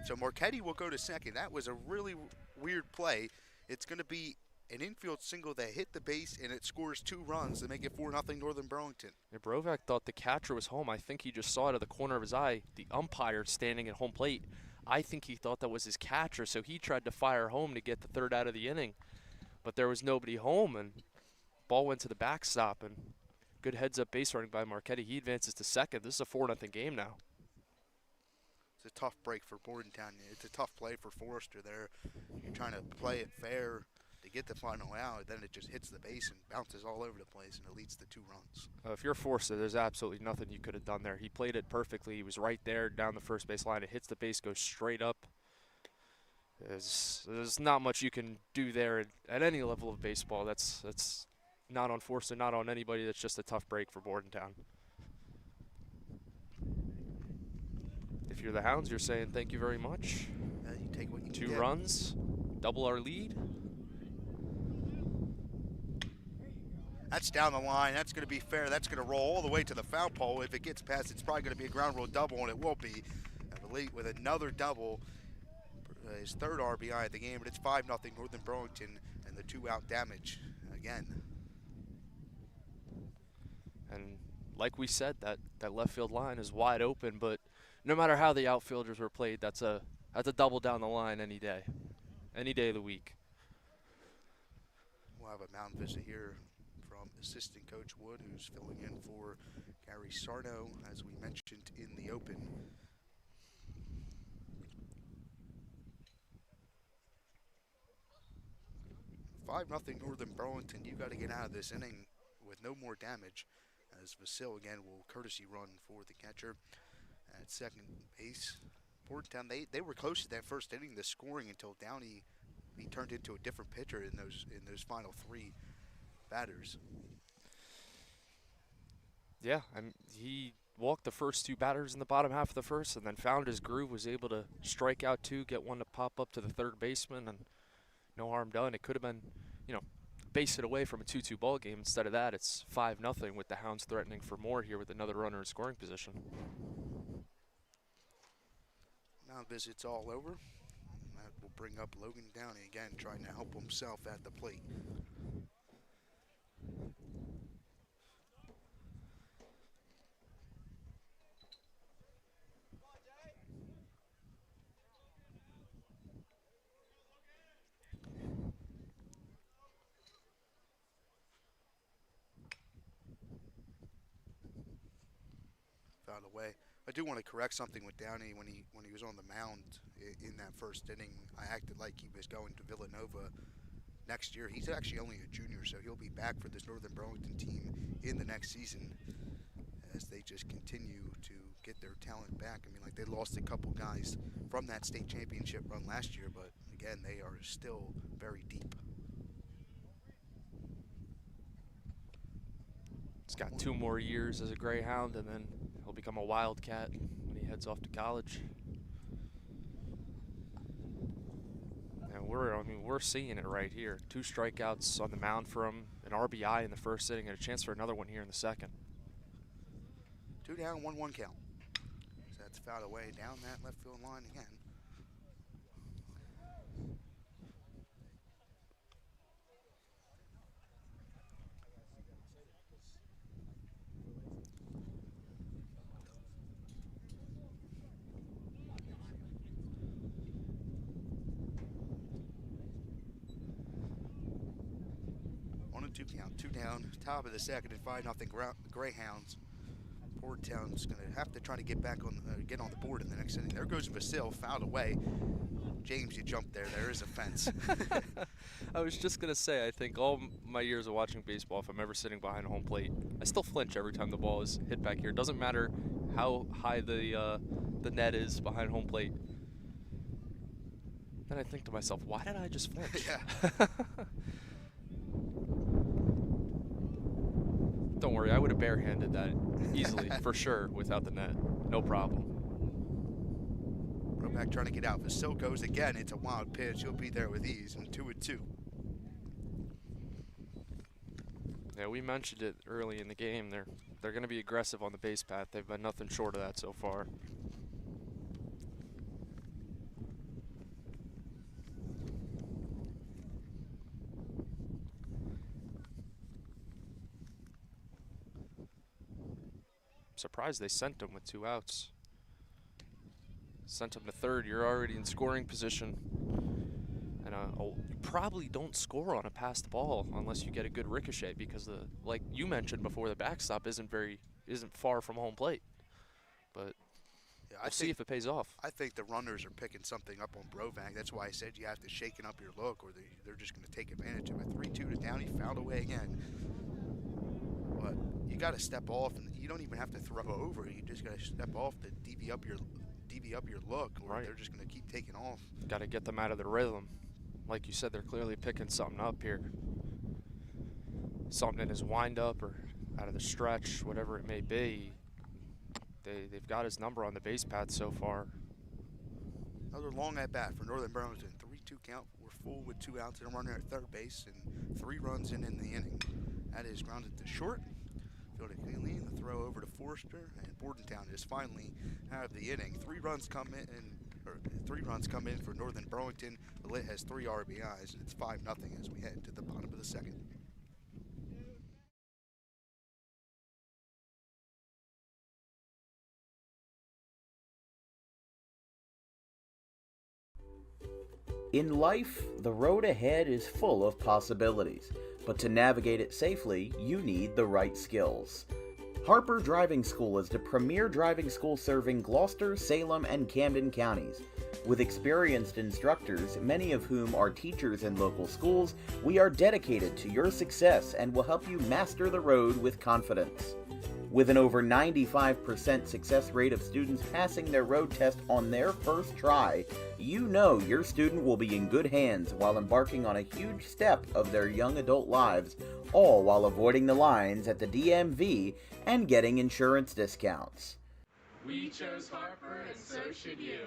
Speaker 1: So Marquetti will go to second. That was a really weird play. It's going to be an infield single that hit the base, and it scores 2 runs to make it 4-0 Northern Burlington.
Speaker 2: Yeah, Brovak thought the catcher was home. I think he just saw out of the corner of his eye the umpire standing at home plate. I think he thought that was his catcher, so he tried to fire home to get the 3rd out of the inning. But there was nobody home, and ball went to the backstop, and good heads-up base running by Marquetti. He advances to second. This is a 4-0 game now.
Speaker 1: It's a tough break for Bordentown. It's a tough play for Forrester there. You're trying to play it fair to get the final out, then it just hits the base and bounces all over the place, and it leads to 2 runs.
Speaker 2: If you're Forster, there's absolutely nothing you could have done there. He played it perfectly. He was right there down the first base line. It hits the base, goes straight up. There's not much you can do there at any level of baseball. That's not on Forster, not on anybody. That's just a tough break for Bordentown. If you're the Hounds, you're saying thank you very much.
Speaker 1: You take what you
Speaker 2: 2
Speaker 1: get.
Speaker 2: runs, double our lead.
Speaker 1: That's down the line. That's going to be fair. That's going to roll all the way to the foul pole. If it gets past, it's probably going to be a ground rule double, and it will be. Elite with another double, his 3rd RBI of the game, but it's 5-0 Northern Burlington, and the 2-out damage again.
Speaker 2: And like we said, that left field line is wide open, but no matter how the outfielders were played, that's a double down the line any day of the week.
Speaker 1: We'll have a mound visit here from assistant coach Wood, who's filling in for Gary Sarno, as we mentioned in the open. "5-0 Northern Burlington. You got to get out of this inning with no more damage, as Vasil again will courtesy run for the catcher at second base. Bordentown, they were close to that first inning, the scoring, until Downey he turned into a different pitcher in those final 3 batters.
Speaker 2: Yeah, he walked the first 2 batters in the bottom half of the first, and then found his groove, was able to strike out 2, get one to pop up to the 3rd baseman, and no harm done. It could have been, base it away from a 2-2 ball game. Instead of that, it's 5-0 with the Hounds threatening for more here with another runner in scoring position.
Speaker 1: Now visit's all over. That will bring up Logan Downey again, trying to help himself at the plate. Fouled away. I do want to correct something with Downey when he was on the mound in that first inning. I acted like he was going to Villanova next year. He's actually only a junior, so he'll be back for this Northern Burlington team in the next season as they just continue to get their talent back. I mean, like, they lost a couple guys from that state championship run last year, but again, they are still very deep.
Speaker 2: It's got 2 more years as a Greyhound, and then he'll become a Wildcat when he heads off to college. And we're seeing it right here. 2 strikeouts on the mound for him, an RBI in the first inning, and a chance for another one here in the second.
Speaker 1: 2 down, 1-1 count. So that's fouled away down that left field line again. On a 2 count, 2 down, top of the second, and 5-0 Greyhounds. Bordontown's going to have to try to get back on, get on the board in the next inning. There goes Vasil, fouled away. James, you jumped there. There is a fence.
Speaker 2: I was just going to say, I think all my years of watching baseball, if I'm ever sitting behind home plate, I still flinch every time the ball is hit back here. It doesn't matter how high the net is behind home plate. Then I think to myself, why did I just flinch?
Speaker 1: Yeah.
Speaker 2: Don't worry, I would have barehanded that easily, for sure, without the net. No problem.
Speaker 1: Roback trying to get out. Vasil goes again. It's a wild pitch. He'll be there with ease, and 2-2.
Speaker 2: Yeah, we mentioned it early in the game. They're going to be aggressive on the base path. They've been nothing short of that so far. Surprised they sent him with 2 outs. Sent him to third. You're already in scoring position, and you probably don't score on a passed ball unless you get a good ricochet, because like you mentioned before, the backstop isn't far from home plate. But
Speaker 1: yeah,
Speaker 2: we'll see if it pays off.
Speaker 1: I think the runners are picking something up on Brovac. That's why I said you have to shaken up your look, or they're just going to take advantage of it. 3-2 to down. He fouled away again. But you got to step off, and you don't even have to throw over. You just got to step off to divvy up your look, or
Speaker 2: right.
Speaker 1: They're just going to keep taking off.
Speaker 2: Got to get them out of the rhythm. Like you said, they're clearly picking something up here. Something in his windup or out of the stretch, whatever it may be. They've got his number on the base path so far.
Speaker 1: Another long at bat for Northern Burlington. 3-2 count. We're full with 2 outs and a runner at third base, and 3 runs in the inning. That is grounded to short. Fielded cleanly. The throw over to Forster, and Bordentown is finally out of the inning. 3 runs come in for Northern Burlington. The Lit has 3 RBIs, and it's 5-0 as we head to the bottom of the second.
Speaker 3: In life, the road ahead is full of possibilities, but to navigate it safely, you need the right skills. Harper Driving School is the premier driving school serving Gloucester, Salem, and Camden counties. With experienced instructors, many of whom are teachers in local schools, we are dedicated to your success and will help you master the road with confidence. With an over 95% success rate of students passing their road test on their first try, you know your student will be in good hands while embarking on a huge step of their young adult lives, all while avoiding the lines at the DMV and getting insurance discounts.
Speaker 4: We chose Harper, and so should you.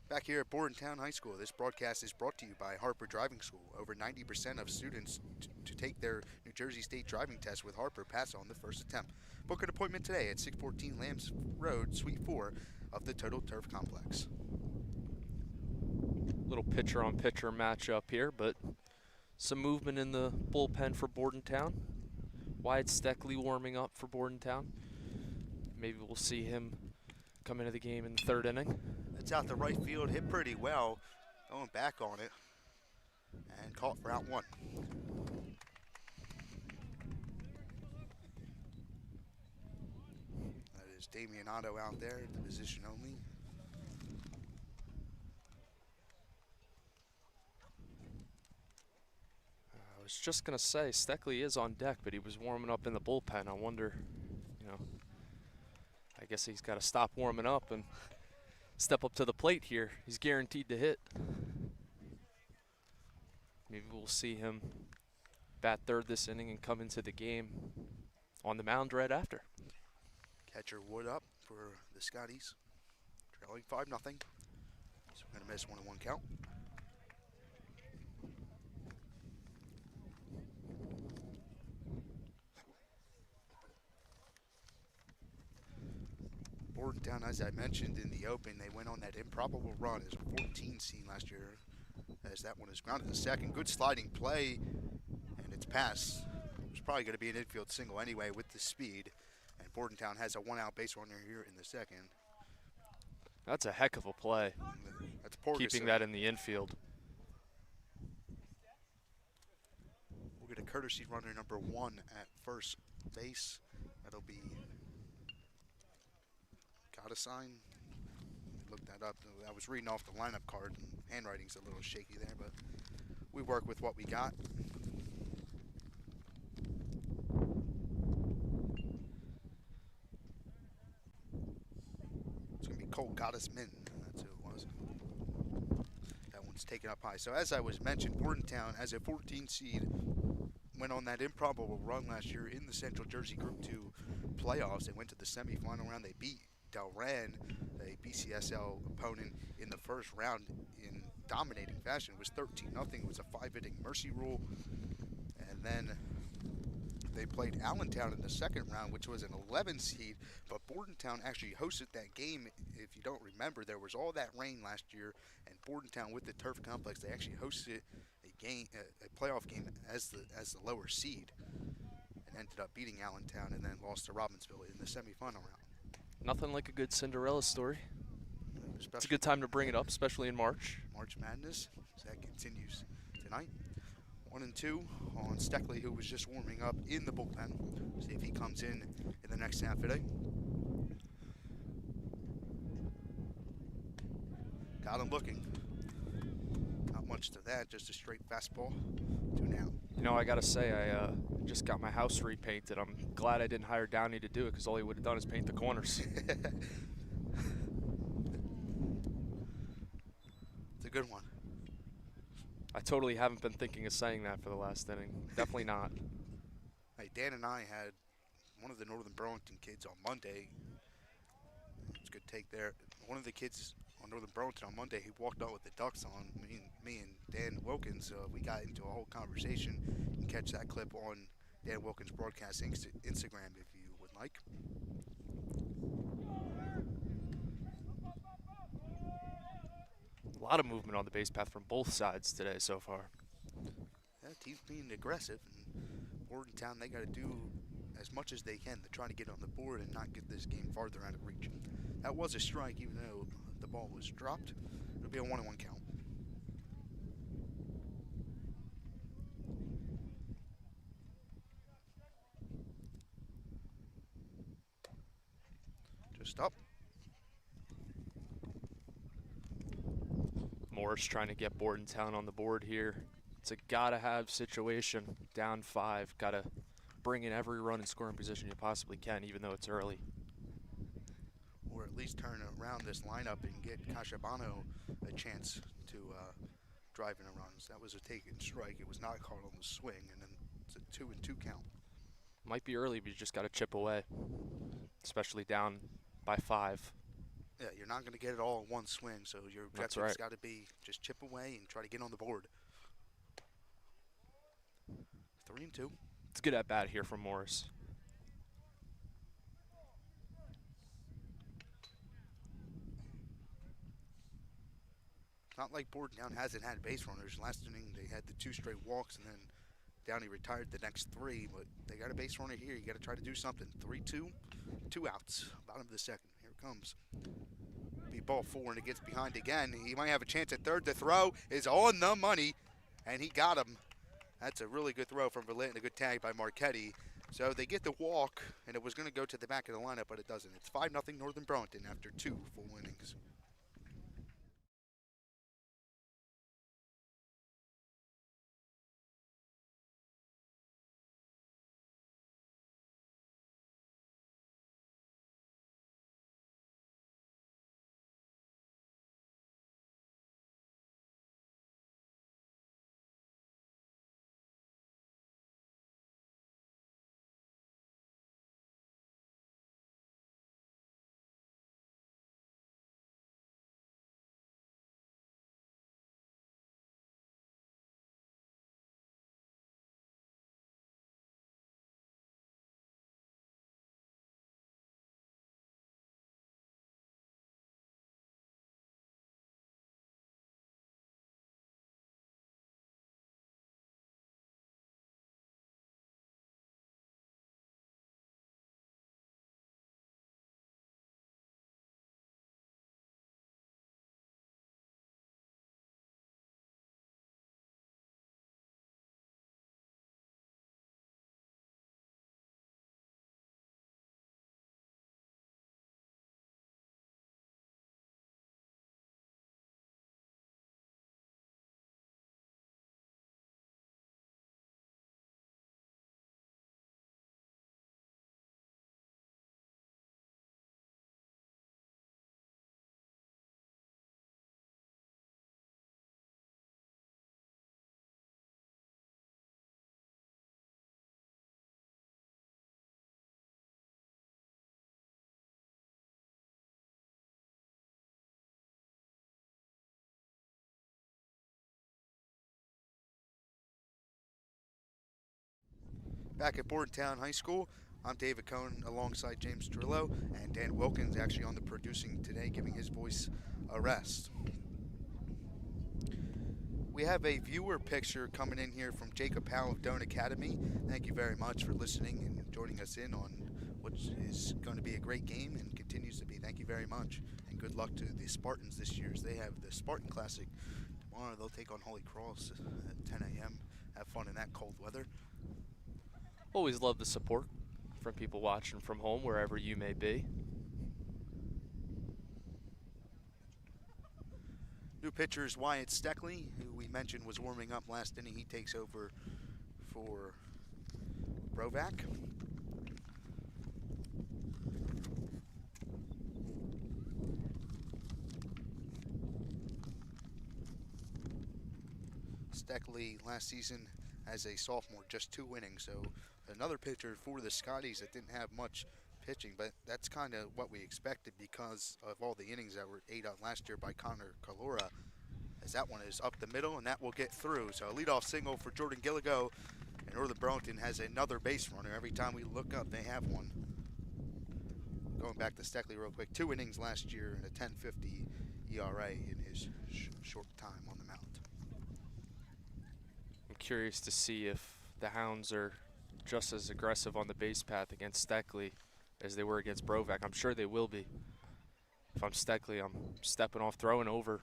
Speaker 1: Back here at Bordontown High School, this broadcast is brought to you by Harper Driving School. Over 90% of students to take their New Jersey State driving test with Harper pass on the first attempt. Book an appointment today at 614 Lambs Road, Suite 4 of the Total Turf Complex.
Speaker 2: Little pitcher-on-pitcher matchup here, but some movement in the bullpen for Bordentown. Wyatt Steckley warming up for Bordentown. Maybe we'll see him come into the game in the third inning.
Speaker 1: It's out the right field, hit pretty well, going back on it, and caught for out one. That is Damian Otto out there, the position only.
Speaker 2: I was just going to say, Steckley is on deck, but he was warming up in the bullpen. I wonder, I guess he's got to stop warming up and step up to the plate here. He's guaranteed to hit. Maybe we'll see him bat third this inning and come into the game on the mound right after.
Speaker 1: Catcher Wood up for the Scotties, trailing 5-0. So we're going to miss 1-1 count. Bordentown, as I mentioned in the open, they went on that improbable run as a 14 seed last year, as that one is grounded to second. Good sliding play, and it's passed. It was probably going to be an infield single anyway with the speed, and Bordentown has a one-out base runner here in the second.
Speaker 2: That's a heck of a play.
Speaker 1: That's Portis.
Speaker 2: Keeping that in the infield.
Speaker 1: We'll get a courtesy runner number 1 at first base. That'll be a sign. Look that up. I was reading off the lineup card, and handwriting's a little shaky there, but we work with what we got. It's going to be Cole Goddess-Min. That's who it was. That one's taken up high. So as I was mentioned, Bordentown, as a 14 seed, went on that improbable run last year in the Central Jersey Group 2 playoffs. They went to the semifinal round. They beat Delran, a BCSL opponent, in the first round in dominating fashion. It was 13-0. It was a 5-inning mercy rule. And then they played Allentown in the second round, which was an 11 seed. But Bordentown actually hosted that game. If you don't remember, there was all that rain last year, and Bordentown with the turf complex, they actually hosted a playoff game as the lower seed, and ended up beating Allentown and then lost to Robbinsville in the semifinal round.
Speaker 2: Nothing like a good Cinderella story. It's a good time to bring it up, especially in March.
Speaker 1: March Madness, so that continues tonight. 1-2 on Steckley, who was just warming up in the bullpen. See if he comes in the next half inning. Got him looking. Not much to that, just a straight fastball. 2-0.
Speaker 2: I gotta say, I just got my house repainted. I'm glad I didn't hire Downey to do it, because all he would have done is paint the corners.
Speaker 1: It's a good one.
Speaker 2: I totally haven't been thinking of saying that for the last inning. Definitely not.
Speaker 1: Hey, Dan and I had one of the Northern Burlington kids on Monday. It's a good take there. One of the kids on Northern Burlington on Monday, he walked out with the Ducks on. Me and Dan Wilkins, we got into a whole conversation. You can catch that clip on Dan Wilkins Broadcasting Instagram if you would like.
Speaker 2: A lot of movement on the base path from both sides today so far.
Speaker 1: Yeah, team's being aggressive, and Bordentown, they got to do as much as they can to try to get on the board and not get this game farther out of reach. That was a strike, even though the ball was dropped. It'll be a 1-1 count. Just up.
Speaker 2: Morris trying to get Bordentown on the board here. It's a gotta-have situation. Down 5, gotta bring in every run in scoring position you possibly can, even though it's early.
Speaker 1: Or at least turn around this lineup and get Cashabano a chance to drive in a run. So that was a taken strike. It was not called on the swing, and then it's a 2-2 count.
Speaker 2: Might be early, but you just gotta chip away, especially down by 5.
Speaker 1: Yeah, you're not going to get it all in one swing, so your
Speaker 2: That's
Speaker 1: objective's
Speaker 2: right.
Speaker 1: got to be just chip away and try to get on the board. 3-2.
Speaker 2: It's a good at bat here from Morris.
Speaker 1: Not like Bordentown hasn't had base runners. Last inning they had the 2 straight walks, and then Downey retired the next 3, but they got a base runner here. You got to try to do something. 3-2, 2 outs. Bottom of the second. Here it comes. Be ball 4, and it gets behind again. He might have a chance at third. The throw is on the money, and he got him. That's a really good throw from Verlitt and a good tag by Marchetti. So they get the walk, and it was going to go to the back of the lineup, but it doesn't. It's 5-0 Northern Burlington after 2 full innings. Back at Bordentown High School, I'm David Cohn alongside James Trillo, and Dan Wilkins actually on the producing today, giving his voice a rest. We have a viewer picture coming in here from Jacob Powell of Doan Academy. Thank you very much for listening and joining us in on what is going to be a great game and continues to be. Thank you very much, and good luck to the Spartans this year as they have the Spartan Classic. Tomorrow they'll take on Holy Cross at 10 a.m. Have fun in that cold weather.
Speaker 2: Always love the support from people watching from home, wherever you may be.
Speaker 1: New pitcher is Wyatt Steckley, who we mentioned was warming up last inning. He takes over for Brovac. Steckley last season as a sophomore, just 2 innings. So another pitcher for the Scotties that didn't have much pitching, but that's kind of what we expected because of all the innings that were ate up last year by Connor Calora, as that one is up the middle, and that will get through. So a leadoff single for Jordan Gilligo, and Northern Burlington has another base runner. Every time we look up, they have one. Going back to Steckley real quick, 2 innings last year and a 10.50 ERA in his short time on the mound.
Speaker 2: I'm curious to see if the Hounds are just as aggressive on the base path against Steckley as they were against Brovac. I'm sure they will be. If I'm Steckley, I'm stepping off, throwing over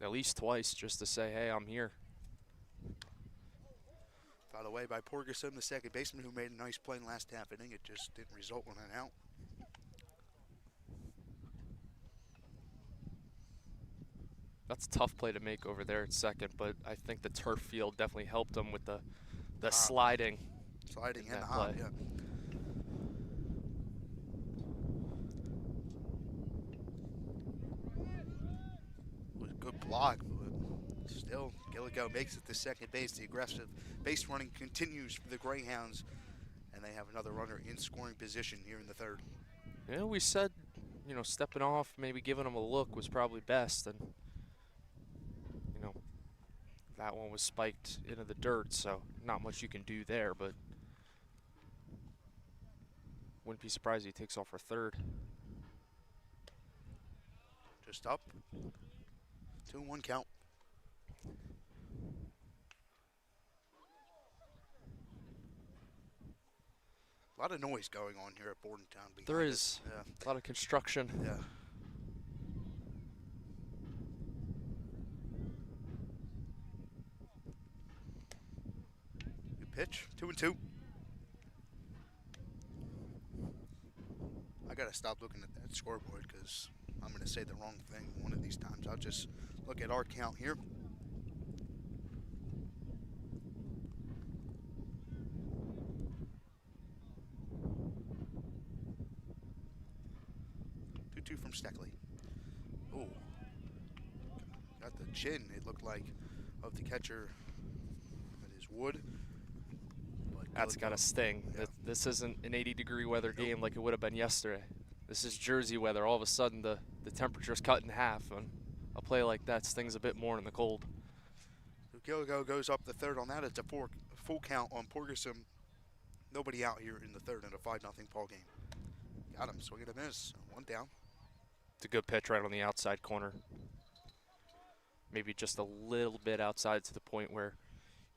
Speaker 2: at least twice just to say, hey, I'm here.
Speaker 1: Fouled away by Porgerson, the second baseman, who made a nice play in the last half inning. It just didn't result in an out.
Speaker 2: That's a tough play to make over there at second, but I think the turf field definitely helped them with the sliding.
Speaker 1: Sliding and the
Speaker 2: that
Speaker 1: hop,
Speaker 2: play.
Speaker 1: yeah. Was a good block, but still, Gilligo makes it to second base. The aggressive base running continues for the Greyhounds, and they have another runner in scoring position here in the third.
Speaker 2: Yeah, we said you know, stepping off, maybe giving him a look was probably best. And, you know, that one was spiked into the dirt, so not much you can do there, but wouldn't be surprised if he takes off for third.
Speaker 1: Just up. 2-1 count. A lot of noise going on here at Bordontown.
Speaker 2: There is a lot of construction.
Speaker 1: Yeah. Good pitch. 2-2. I gotta stop looking at that scoreboard because I'm gonna say the wrong thing one of these times. I'll just look at our count here. From Steckley. Oh, got the chin, it looked like, of the catcher. That is Wood. But
Speaker 2: That's got to sting.
Speaker 1: Yeah.
Speaker 2: This isn't an 80-degree weather game like it would have been yesterday. This is Jersey weather. All of a sudden, the temperature's cut in half, and a play like that stings a bit more in the cold.
Speaker 1: Gilligo goes up the third on that. It's a full count on Porgerson. Nobody out here in the third in a 5-0 ball game. Got him, swing and a miss. 1 down.
Speaker 2: It's a good pitch right on the outside corner. Maybe just a little bit outside to the point where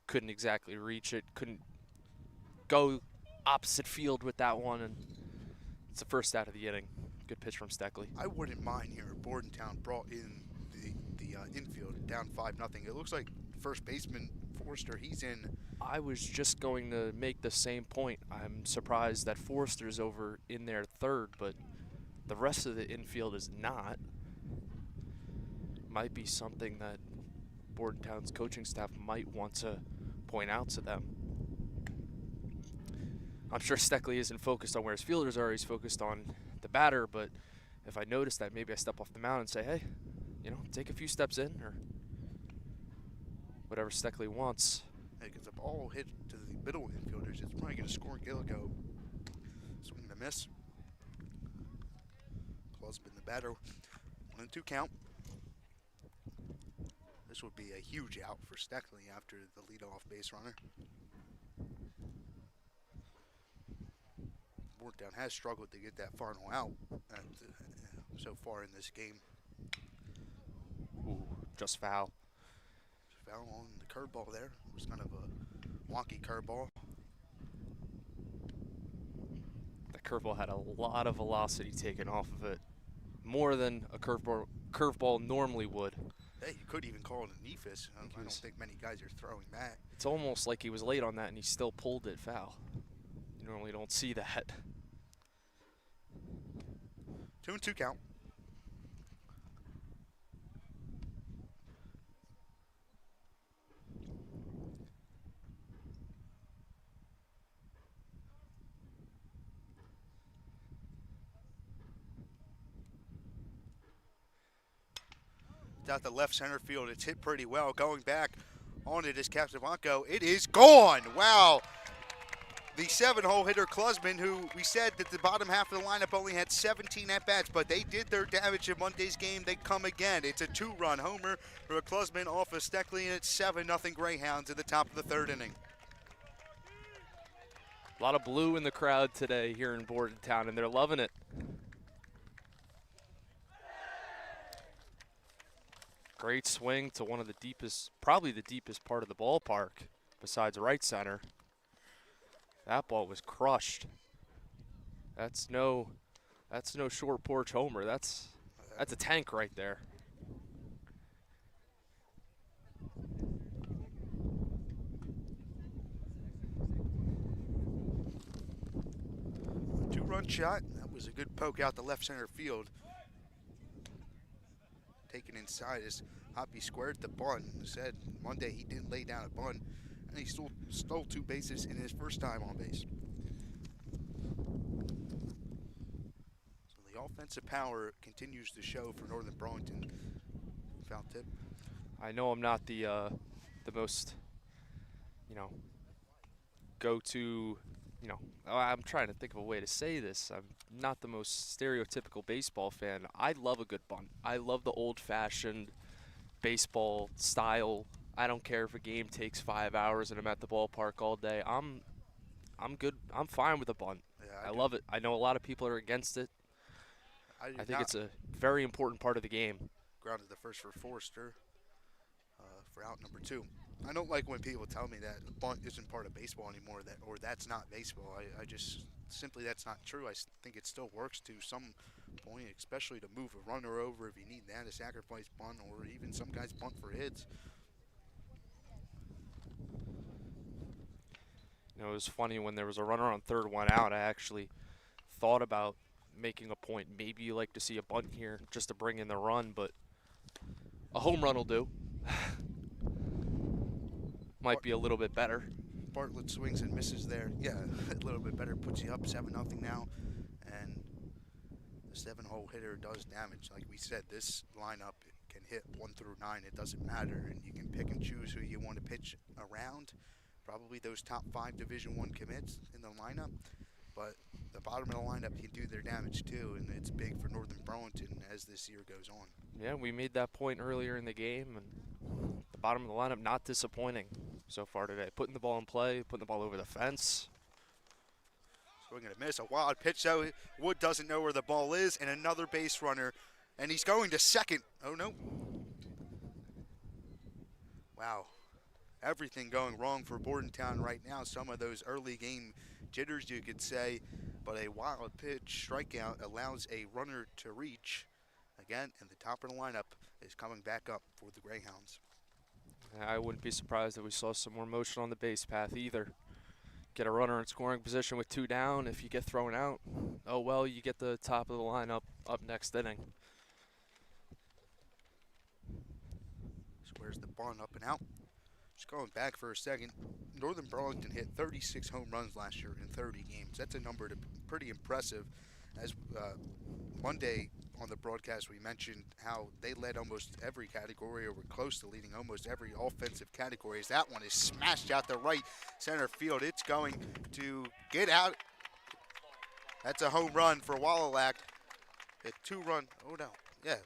Speaker 2: couldn't exactly reach it, couldn't go opposite field with that one, and it's the first out of the inning. Good pitch from Steckley.
Speaker 1: I wouldn't mind here if Bordentown brought in the infield down 5-0. It looks like first baseman Forrester, he's in.
Speaker 2: I was just going to make the same point. I'm surprised that Forrester's over in there third, but the rest of the infield is not. Might be something that Bordentown's coaching staff might want to point out to them. I'm sure Steckley isn't focused on where his fielders are. He's focused on the batter, but if I notice that, maybe I step off the mound and say, hey, you know, take a few steps in or whatever Steckley wants.
Speaker 1: Hey, because the ball hit to the middle infielders, it's probably going to score Gilligo. Swing and a miss. Been the batter. 1-2 count. This would be a huge out for Steckley after the leadoff base runner. Bordentown has struggled to get that final out so far in this game.
Speaker 2: Ooh, just foul.
Speaker 1: Foul on the curveball there. It was kind of a wonky curveball.
Speaker 2: That curveball had a lot of velocity taken off of it. More than a curveball normally would.
Speaker 1: Hey, you could even call it an ephus. I don't think many guys are throwing that.
Speaker 2: It's almost like he was late on that and he still pulled it foul. You normally don't see that.
Speaker 1: 2-2 count. Out the left center field. It's hit pretty well. Going back on it is Capsavanco. It is gone. Wow. The 7-hole hitter Klusman, who we said that the bottom half of the lineup only had 17 at-bats, but they did their damage in Monday's game. They come again. It's a 2-run homer for Klusman off of Steckley, and it's 7-0 Greyhounds at the top of the third inning.
Speaker 2: A lot of blue in the crowd today here in Bordentown, and they're loving it. Great swing to one of the deepest, probably the deepest part of the ballpark, besides right center. That ball was crushed. That's no short porch homer. That's a tank right there.
Speaker 1: Two-run shot. That was a good poke out the left center field. Taken inside as Hoppy squared the bunt. Said Monday he didn't lay down a bunt, and he stole 2 bases in his first time on base. So the offensive power continues to show for Northern Burlington. Foul tip.
Speaker 2: I know I'm not the most, go-to you know, I'm trying to think of a way to say this. I'm not the most stereotypical baseball fan. I love a good bunt. I love the old-fashioned baseball style. I don't care if a game takes 5 hours and I'm at the ballpark all day. I'm good. I'm fine with a bunt.
Speaker 1: Yeah,
Speaker 2: I love it. I know a lot of people are against it. I think it's a very important part of the game.
Speaker 1: Grounded the first for Forrester for out number 2. I don't like when people tell me that bunt isn't part of baseball anymore, or that's not baseball. I just simply, that's not true. I think it still works to some point, especially to move a runner over if you need that, a sacrifice bunt, or even some guys bunt for hits.
Speaker 2: You know, it was funny when there was a runner on third, one out. I actually thought about making a point. Maybe you like to see a bunt here just to bring in the run, but a home run will do. Might be a little bit better.
Speaker 1: Bartlett swings and misses there. Yeah, a little bit better. Puts you up 7-0 now. And the 7-hole hitter does damage. Like we said, this lineup can hit 1 through 9. It doesn't matter. And you can pick and choose who you want to pitch around. Probably those top 5 Division I commits in the lineup. But the bottom of the lineup can do their damage too. And it's big for Northern Burlington as this year goes on.
Speaker 2: Yeah, we made that point earlier in the game. And the bottom of the lineup not disappointing so far today. Putting the ball in play, putting the ball over the fence.
Speaker 1: Swing and a miss. A wild pitch, though. Wood doesn't know where the ball is, and another base runner. And he's going to second. Oh, no. Wow. Everything going wrong for Bordontown right now. Some of those early game jitters, you could say. But a wild pitch strikeout allows a runner to reach. Again, and the top of the lineup is coming back up for the Greyhounds.
Speaker 2: I wouldn't be surprised if we saw some more motion on the base path either. Get a runner in scoring position with 2 down. If you get thrown out, oh well, you get the top of the lineup up next inning.
Speaker 1: Squares the bunt up and out. Just going back for a second, Northern Burlington hit 36 home runs last year in 30 games. That's a number pretty impressive. As Monday on the broadcast, we mentioned how they led almost every category, or were close to leading almost every offensive category. As that one is smashed out the right center field. It's going to get out. That's a home run for Wallalack. A 2-run, oh no, yeah.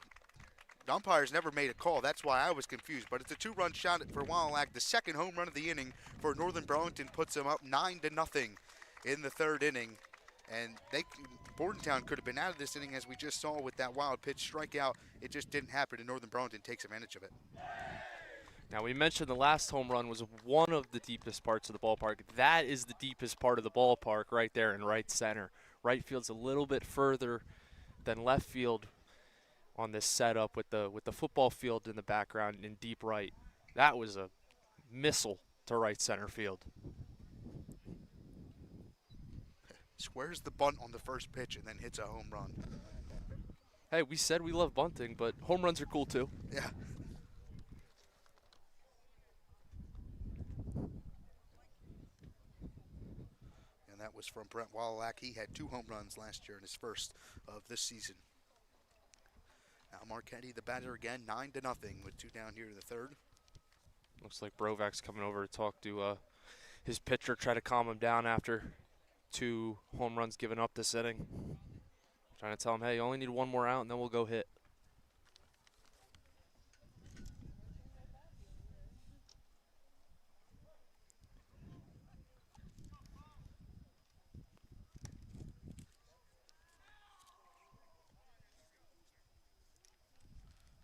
Speaker 1: The umpires never made a call. That's why I was confused. But it's a 2-run shot for Wallalack. The second home run of the inning for Northern Burlington puts them up 9-0 in the 3rd inning. And Bordentown could have been out of this inning, as we just saw with that wild pitch strikeout. It just didn't happen, and Northern Burlington takes advantage of it.
Speaker 2: Now, we mentioned the last home run was one of the deepest parts of the ballpark. That is the deepest part of the ballpark right there in right center. Right field's a little bit further than left field on this setup with the football field in the background in deep right. That was a missile to right center field.
Speaker 1: Squares the bunt on the first pitch and then hits a home run.
Speaker 2: Hey, we said we love bunting, but home runs are cool too.
Speaker 1: Yeah. And that was from Brent Wallalack. He had 2 home runs last year in his first of this season. Now Marchetti, the batter again, 9-0 with 2 down here in the 3rd.
Speaker 2: Looks like Brovak's coming over to talk to his pitcher, try to calm him down after 2 home runs given up this inning. Trying to tell him, hey, you only need 1 more out and then we'll go hit.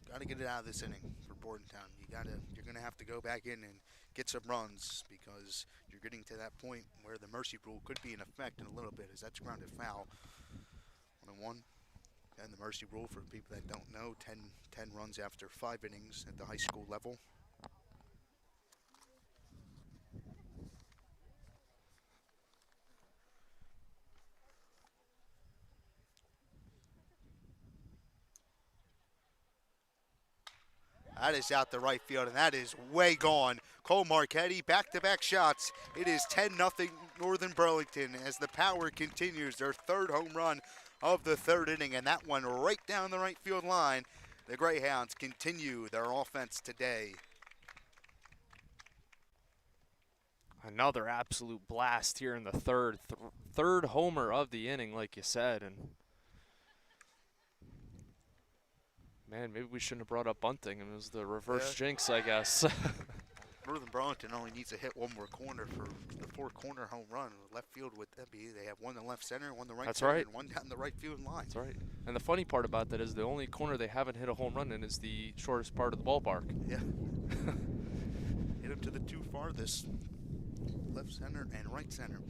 Speaker 1: Got to get it out of this inning for Bordentown. You're gonna have to go back in and get some runs, because you're getting to that point where the mercy rule could be in effect in a little bit, as that's grounded foul. 1-1. And the mercy rule, for people that don't know, 10 runs after 5 innings at the high school level. That is out the right field, and that is way gone. Cole Marchetti, back-to-back shots. It is 10-0 Northern Burlington as the power continues. Their 3rd home run of the 3rd inning, and that one right down the right field line. The Greyhounds continue their offense today.
Speaker 2: Another absolute blast here in the third homer of the inning, like you said. And man, maybe we shouldn't have brought up bunting. It was the reverse jinx, I guess.
Speaker 1: Northern Burlington only needs to hit one more corner for the four-corner home run. Left field with MB, they have one in the left center, one in the right
Speaker 2: That's
Speaker 1: center,
Speaker 2: right.
Speaker 1: and one down the right field line.
Speaker 2: That's right. And the funny part about that is the only corner they haven't hit a home run in is the shortest part of the ballpark.
Speaker 1: Yeah. Hit him to the two farthest, left center and right center.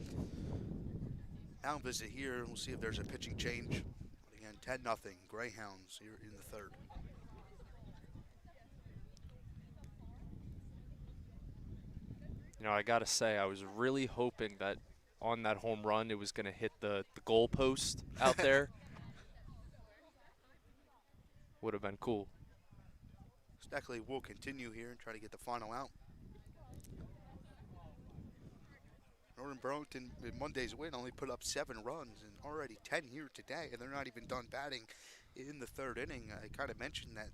Speaker 1: Now visit here. We'll see if there's a pitching change. Again, 10-0, Greyhounds here in the third.
Speaker 2: You know, I got to say, I was really hoping that on that home run it was going to hit the goal post out there. Would have been cool.
Speaker 1: Steckley will continue here and try to get the final out. Northern Burlington, in Monday's win, only put up 7 runs and already 10 here today, and they're not even done batting in the third inning. I kind of mentioned that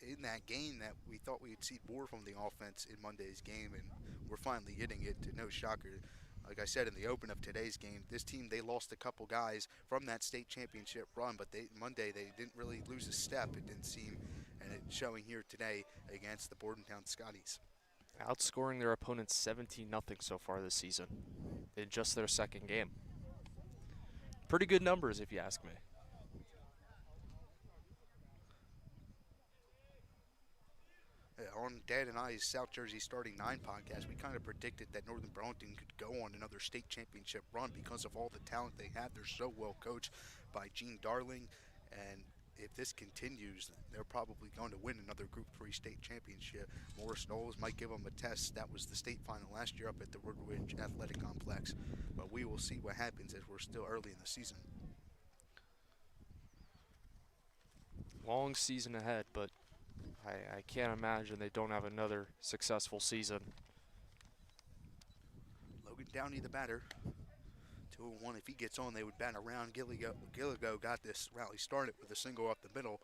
Speaker 1: in that game that we thought we'd see more from the offense in Monday's game, and we're finally getting it, to no shocker. Like I said in the open of today's game, this team, they lost a couple guys from that state championship run, but Monday they didn't really lose a step, it didn't seem, and it's showing here today against the Bordontown Scotties.
Speaker 2: Outscoring their opponents 17-0 so far this season in just their second game. Pretty good numbers if you ask me.
Speaker 1: On Dan and I's South Jersey Starting 9 podcast, we kind of predicted that Northern Burlington could go on another state championship run because of all the talent they have. They're so well coached by Gene Darling, and if this continues, they're probably going to win another Group 3 state championship. Morris Knowles might give them a test. That was the state final last year up at the Woodridge Athletic Complex, but we will see what happens as we're still early in the season.
Speaker 2: Long season ahead, but I can't imagine they don't have another successful season.
Speaker 1: Logan Downey, the batter. 2-1. If he gets on, they would bat around. Gilligo got this rally started with a single up the middle.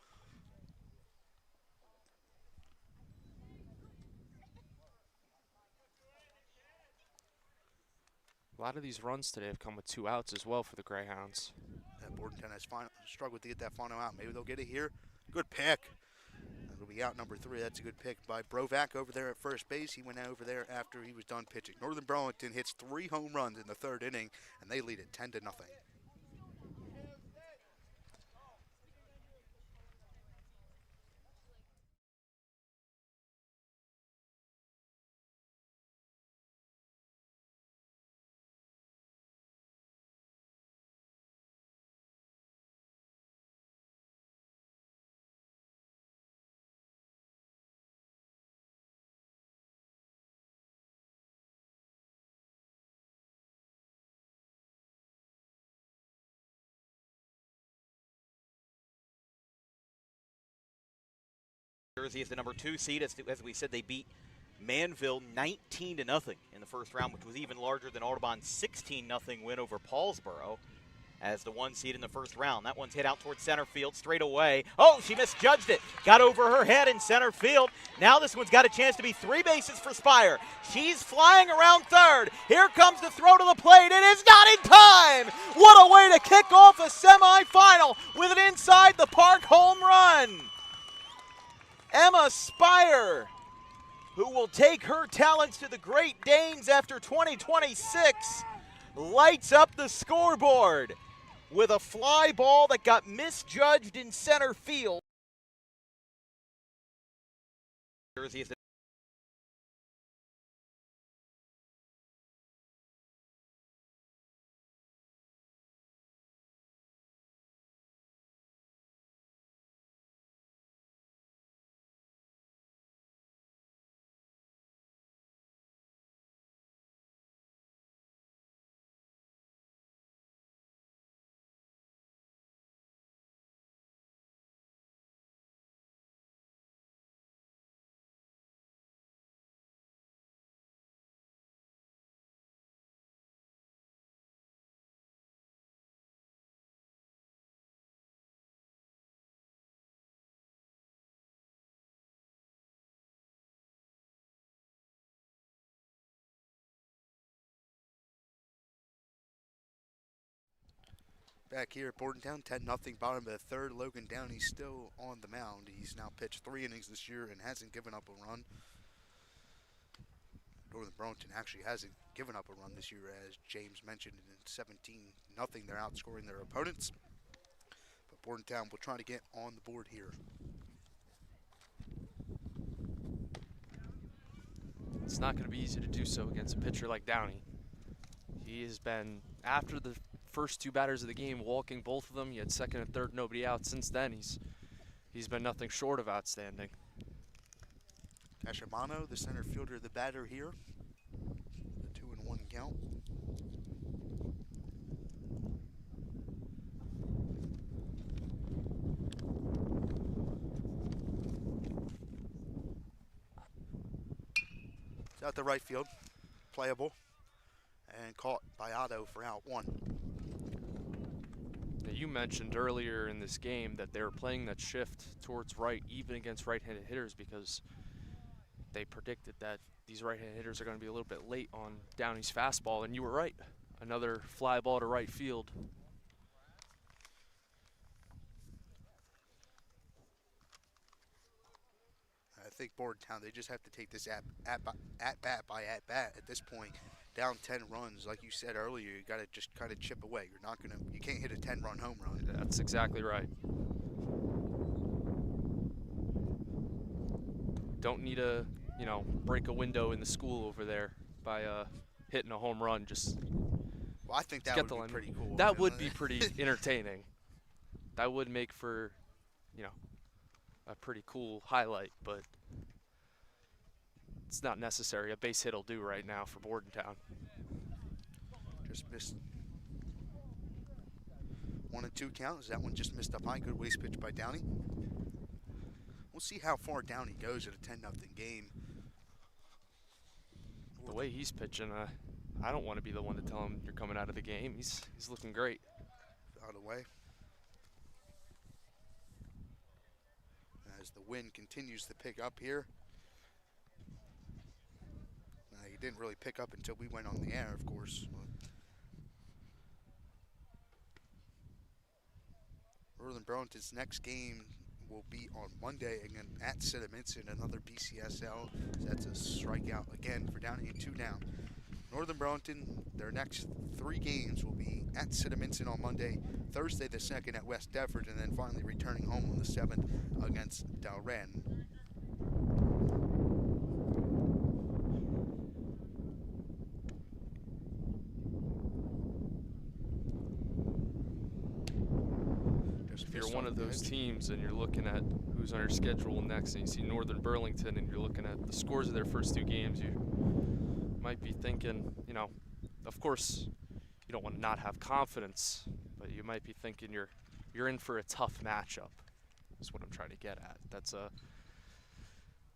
Speaker 2: A lot of these runs today have come with 2 outs as well for the Greyhounds.
Speaker 1: Bordentown has struggled to get that final out. Maybe they'll get it here. Good pick. It'll be out number 3. That's a good pick by Brovac over there at first base. He went over there after he was done pitching. Northern Burlington hits 3 home runs in the third inning, and they lead it 10-0.
Speaker 5: Jersey is the number 2 seed. As we said, they beat Manville 19-0 in the first round, which was even larger than Audubon's 16-0 win over Paulsboro as the 1 seed in the first round. That one's hit out towards center field straight away. Oh, she misjudged it. Got over her head in center field. Now this one's got a chance to be 3 bases for Spire. She's flying around third. Here comes the throw to the plate. It is not in time. What a way to kick off a semifinal with an inside the park home run. Emma Spire, who will take her talents to the Great Danes after 2026, lights up the scoreboard with a fly ball that got misjudged in center field. Jersey is the
Speaker 1: back here at Bordentown, 10-0 bottom of the third. Logan Downey still on the mound. He's now pitched 3 innings this year and hasn't given up a run. Northern Burlington actually hasn't given up a run this year, as James mentioned. In 17-0, they're outscoring their opponents. But Bordentown will try to get on the board here.
Speaker 2: It's not going to be easy to do so against a pitcher like Downey. He has been, after the first 2 batters of the game, walking both of them. He had second and third, nobody out. Since then, he's been nothing short of outstanding.
Speaker 1: Cashimano, the center fielder, the batter here. The 2-1 count. It's out to right field, playable, and caught by Otto for out 1.
Speaker 2: Now, you mentioned earlier in this game that they were playing that shift towards right, even against right-handed hitters, because they predicted that these right-handed hitters are going to be a little bit late on Downey's fastball, and you were right. Another fly ball to right field.
Speaker 1: I think Bordentown, they just have to take this at bat by at bat at this point. Down 10 runs, like you said earlier, you got to just kind of chip away. You can't hit a 10-run home run.
Speaker 2: That's exactly right. Don't need to, break a window in the school over there by hitting a home run.
Speaker 1: Well, I think that would be pretty cool.
Speaker 2: That would be pretty entertaining. That would make for, a pretty cool highlight, but it's not necessary. A base hit will do right now for Bordentown.
Speaker 1: Just missed 1-2 count. Is that one just missed up high? Good waste pitch by Downey. We'll see how far Downey goes at a 10-0 game.
Speaker 2: The way he's pitching, I don't want to be the one to tell him you're coming out of the game. He's looking great.
Speaker 1: Out of the way. As the wind continues to pick up here. He didn't really pick up until we went on the air, of course. Northern Burlington's next game will be on Monday again at Siddaminson, another BCSL. That's a strikeout again for Downey and 2 down. Northern Burlington, their next 3 games will be at Siddaminson on Monday, Thursday the 2nd at West Deptford, and then finally returning home on the 7th against Delran.
Speaker 2: If you're one of those teams and you're looking at who's on your schedule next, and you see Northern Burlington and you're looking at the scores of their first 2 games, you might be thinking, of course, you don't want to not have confidence, but you might be thinking you're in for a tough matchup. Is what I'm trying to get at. That's a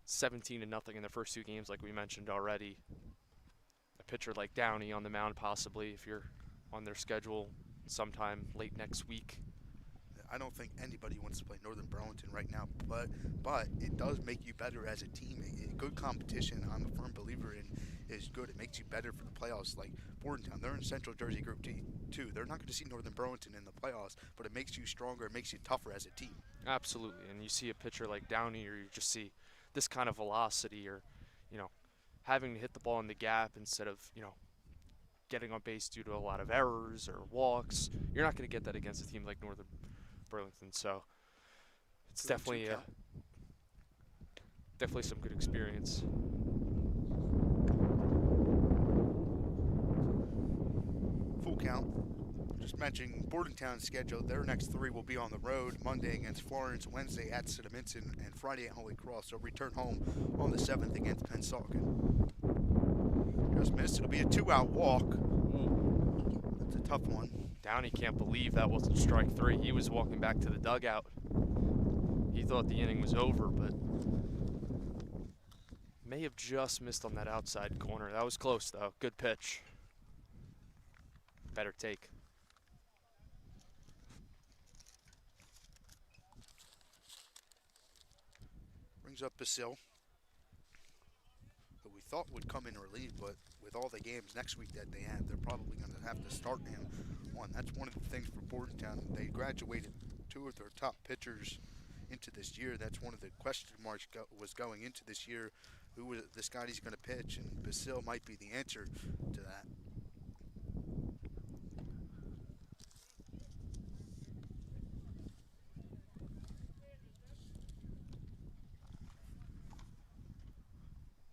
Speaker 2: 17-0 in the first 2 games, like we mentioned already. A pitcher like Downey on the mound, possibly, if you're on their schedule sometime late next week.
Speaker 1: I don't think anybody wants to play Northern Burlington right now, but it does make you better as a team. A good competition, I'm a firm believer in, is good. It makes you better for the playoffs. Like Bordentown, they're in Central Jersey Group D too. They're not going to see Northern Burlington in the playoffs, but it makes you stronger. It makes you tougher as a team. Absolutely.
Speaker 2: And you see a pitcher like Downey, or you just see this kind of velocity, or having to hit the ball in the gap instead of getting on base due to a lot of errors or walks. You're not going to get that against a team like Northern Burlington, so it's definitely some good experience.
Speaker 1: Full count. Just mentioning Bordentown's schedule. Their next 3 will be on the road: Monday against Florence, Wednesday at Siddaminson, and Friday at Holy Cross. So return home on the 7th against Pennsauken. Just missed. It'll be a 2-out walk. That's a tough one.
Speaker 2: Downey can't believe that wasn't strike 3. He was walking back to the dugout. He thought the inning was over, but may have just missed on that outside corner. That was close, though. Good pitch. Better take.
Speaker 1: Brings up Basil, who we thought would come in relief, but with all the games next week that they have, they're probably going to have to start him one. That's one of the things for Bordentown. They graduated 2 of their top pitchers into this year. That's one of the question marks was going into this year. Who was the Scotties going to pitch? And Basile might be the answer to that.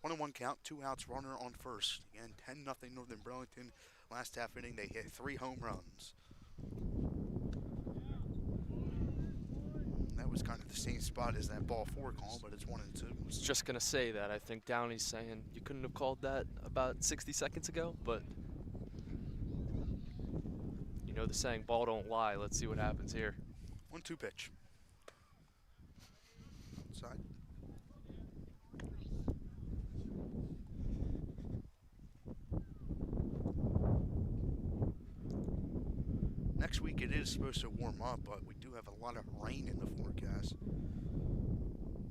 Speaker 1: One and one count, 2 outs, runner on first. Again, 10-0 Northern Burlington. Last half inning, they hit 3 home runs. That was kind of the same spot as that ball 4 call, but it's 1 and 2.
Speaker 2: I was just going to say that. I think Downey's saying you couldn't have called that about 60 seconds ago, but you know the saying, ball don't lie. Let's see what happens here.
Speaker 1: 1-2 pitch. Outside. Next week it is supposed to warm up, but we do have a lot of rain in the forecast.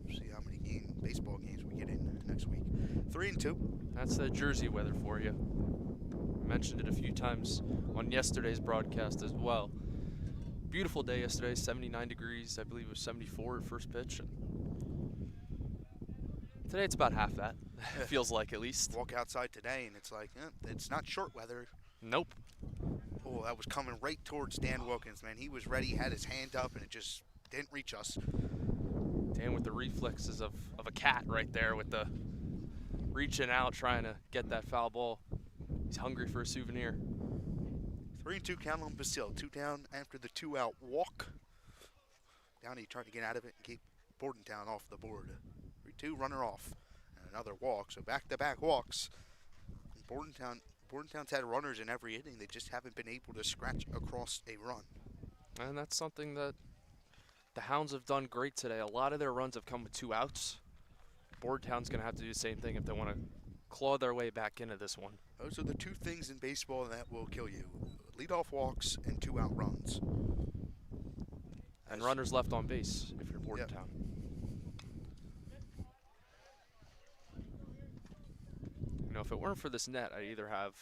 Speaker 1: See how many baseball games we get in next week. 3 and 2.
Speaker 2: That's the Jersey weather for you. I mentioned it a few times on yesterday's broadcast as well. Beautiful day yesterday, 79 degrees. I believe it was 74 at first pitch. And today it's about half that. It feels like, at least.
Speaker 1: Walk outside today and it's like, it's not short weather.
Speaker 2: Nope.
Speaker 1: Oh, that was coming right towards Dan Wilkins, man. He was ready, had his hand up, and it just didn't reach us.
Speaker 2: Dan with the reflexes of a cat right there, with the reaching out, trying to get that foul ball. He's hungry for a souvenir.
Speaker 1: 3 and 2 count on Basile. 2 down after the 2-out walk. Downey tried to get out of it and keep Bordontown off the board. 3-2, runner off. And another walk, so back-to-back walks. And Bordentown's had runners in every inning. They just haven't been able to scratch across a run.
Speaker 2: And that's something that the Hounds have done great today. A lot of their runs have come with 2 outs. Bordentown's going to have to do the same thing if they want to claw their way back into this one.
Speaker 1: Those are the 2 things in baseball that will kill you. Leadoff walks and 2-out runs.
Speaker 2: And runners left on base if you're Bordentown. You know, if it weren't for this net, I'd either have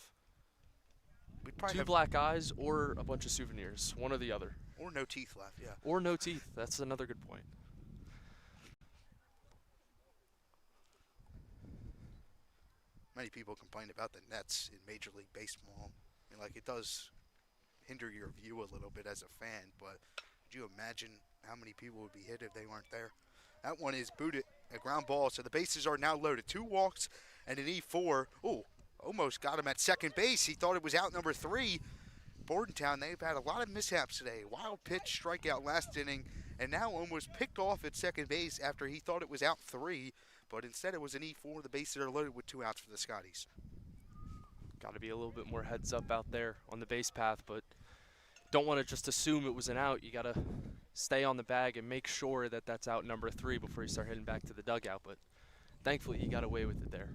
Speaker 2: 2 black eyes or a bunch of souvenirs, one or the other.
Speaker 1: Or no teeth left, yeah.
Speaker 2: Or no teeth. That's another good point.
Speaker 1: Many people complain about the nets in Major League Baseball. I mean, like, it does hinder your view a little bit as a fan, but could you imagine how many people would be hit if they weren't there? That one is booted, a ground ball, so the bases are now loaded. 2 walks and an E4. Oh, almost got him at second base. He thought it was out number 3. Bordentown, they've had a lot of mishaps today. Wild pitch, strikeout last inning, and now almost picked off at second base after he thought it was out 3, but instead it was an E4. The bases are loaded with 2 outs for the Scotties.
Speaker 2: Got to be a little bit more heads up out there on the base path, but don't want to just assume it was an out. You got to stay on the bag and make sure that that's out number 3 before you start heading back to the dugout, but thankfully you got away with it there.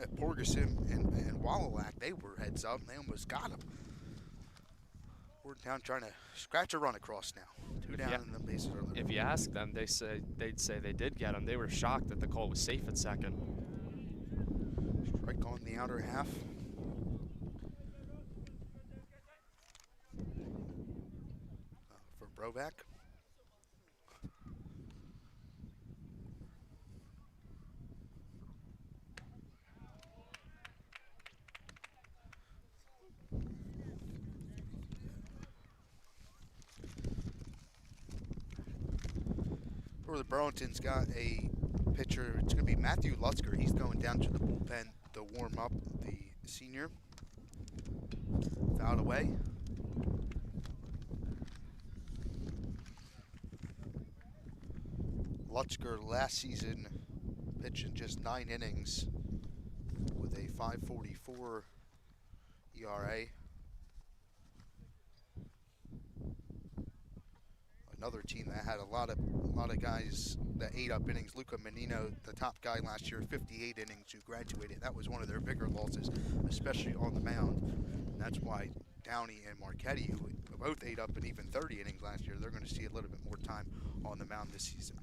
Speaker 1: At Porgeson and Wallalack, they were heads up. They almost got him. Bordentown trying to scratch a run across now. 2 down and the bases are loaded.
Speaker 2: If you ask them, they'd say they did get him. They were shocked that the call was safe at second.
Speaker 1: Strike on the outer half. For Brovac. For the Burlington's got a pitcher. It's going to be Matthew Lutzker. He's going down to the bullpen to warm up, the senior. Fouled away. Lutzker last season pitched in just 9 innings with a 5.44 ERA. Another team that had a lot of guys that ate up innings. Luca Menino, the top guy last year, 58 innings, who graduated. That was one of their bigger losses, especially on the mound. And that's why Downey and Marchetti, who both ate up in even 30 innings last year, they're going to see a little bit more time on the mound this season.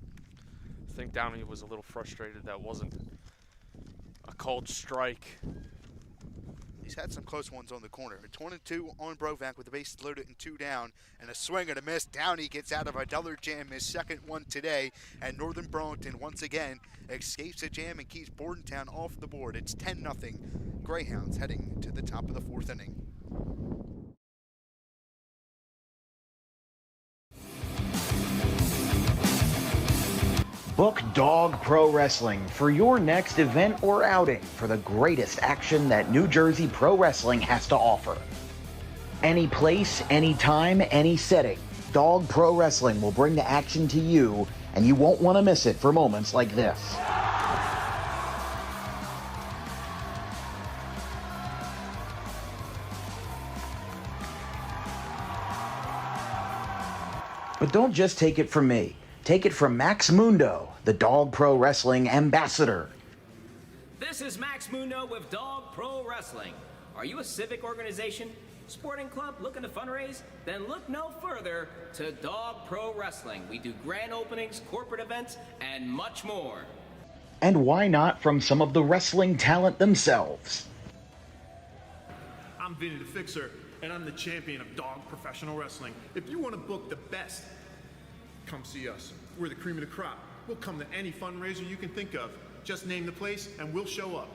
Speaker 2: I think Downey was a little frustrated that wasn't a called strike.
Speaker 1: He's had some close ones on the corner. It's 1-2 on Brovac with the bases loaded and 2 down, and a swing and a miss. Downey gets out of another jam, his second one today, and Northern Burlington once again escapes a jam and keeps Bordentown off the board. It's 10-0 Greyhounds heading to the top of the 4th inning.
Speaker 3: Book Dog Pro Wrestling for your next event or outing for the greatest action that New Jersey Pro Wrestling has to offer. Any place, any time, any setting, Dog Pro Wrestling will bring the action to you, and you won't want to miss it for moments like this. But don't just take it from me. Take it from Max Mundo, the Dog Pro Wrestling ambassador.
Speaker 6: This is Max Mundo with Dog Pro Wrestling. Are you a civic organization, sporting club looking to fundraise? Then look no further to Dog Pro Wrestling. We do grand openings, corporate events, and much more.
Speaker 3: And why not from some of the wrestling talent themselves?
Speaker 7: I'm Vinny the Fixer, and I'm the champion of Dog Professional Wrestling. If you want to book the best, come see us. We're the cream of the crop. We'll come to any fundraiser you can think of. Just name the place and we'll show up.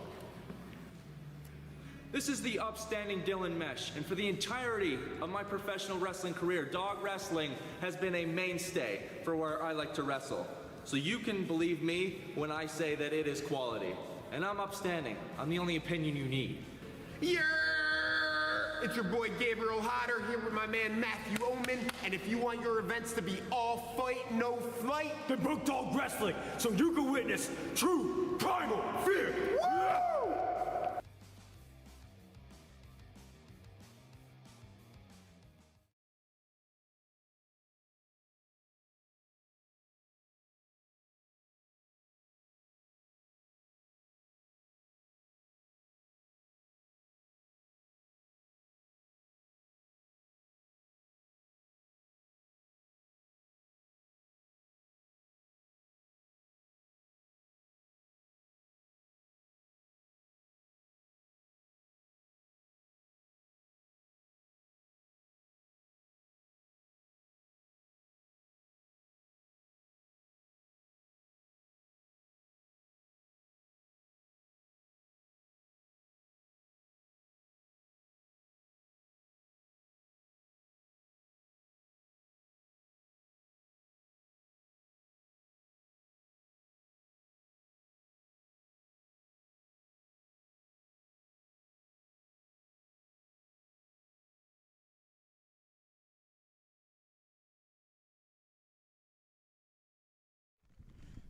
Speaker 8: This is the upstanding Dylan Mesh, and for the entirety of my professional wrestling career, dog wrestling has been a mainstay for where I like to wrestle. So you can believe me when I say that it is quality. And I'm upstanding. I'm the only opinion you need.
Speaker 9: Yeah! It's your boy Gabriel Hodder here with my man Matthew Oman, and if you want your events to be all fight, no flight,
Speaker 10: then book Dog Wrestling so you can witness true primal fear.
Speaker 9: Woo!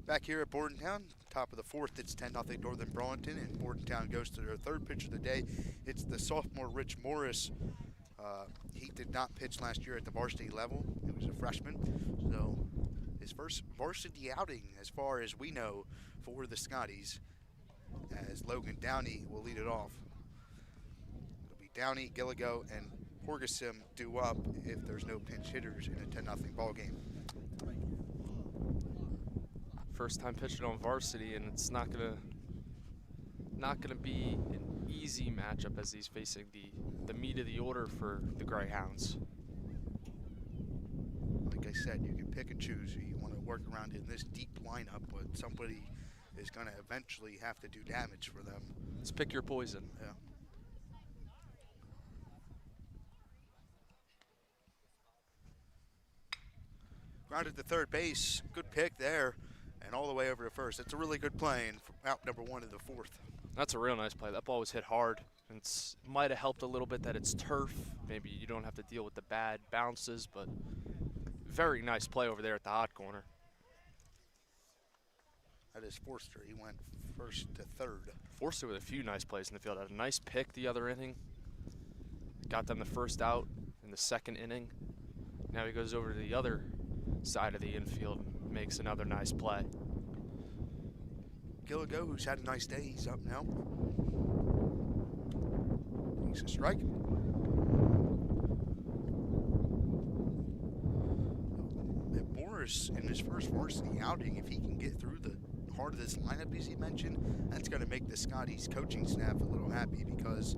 Speaker 1: Back here at Bordentown, top of the 4th, it's 10-0 Northern Burlington, and Bordentown goes to their 3rd pitch of the day. It's the sophomore Rich Morris. He did not pitch last year at the varsity level. He was a freshman, so his first varsity outing, as far as we know, for the Scotties, as Logan Downey will lead it off. It'll be Downey, Gilligo, and Horgeson due up if there's no pinch hitters in a 10-0 ball game.
Speaker 2: First time pitching on varsity, and it's not gonna be an easy matchup as he's facing the meat of the order for the Greyhounds.
Speaker 1: Like I said, you can pick and choose who you want to work around in this deep lineup, but somebody is going to eventually have to do damage for them.
Speaker 2: Let's pick your poison.
Speaker 1: Yeah. Grounded to third base, good pick there. And all the way over to first. It's a really good play, and out number 1 of the 4th.
Speaker 2: That's a real nice play. That ball was hit hard. And it might have helped a little bit that it's turf. Maybe you don't have to deal with the bad bounces, but very nice play over there at the hot corner.
Speaker 1: That is Forster. He went 1st to 3rd.
Speaker 2: Forster with a few nice plays in the field. Had a nice pick the other inning. Got them the first out in the 2nd inning. Now he goes over to the other side of the infield. Makes another nice play.
Speaker 1: Gilligo, who's had a nice day, he's up now. He's a strike. Morris, in his first varsity outing, if he can get through the heart of this lineup, as he mentioned, that's going to make the Scotties coaching staff a little happy, because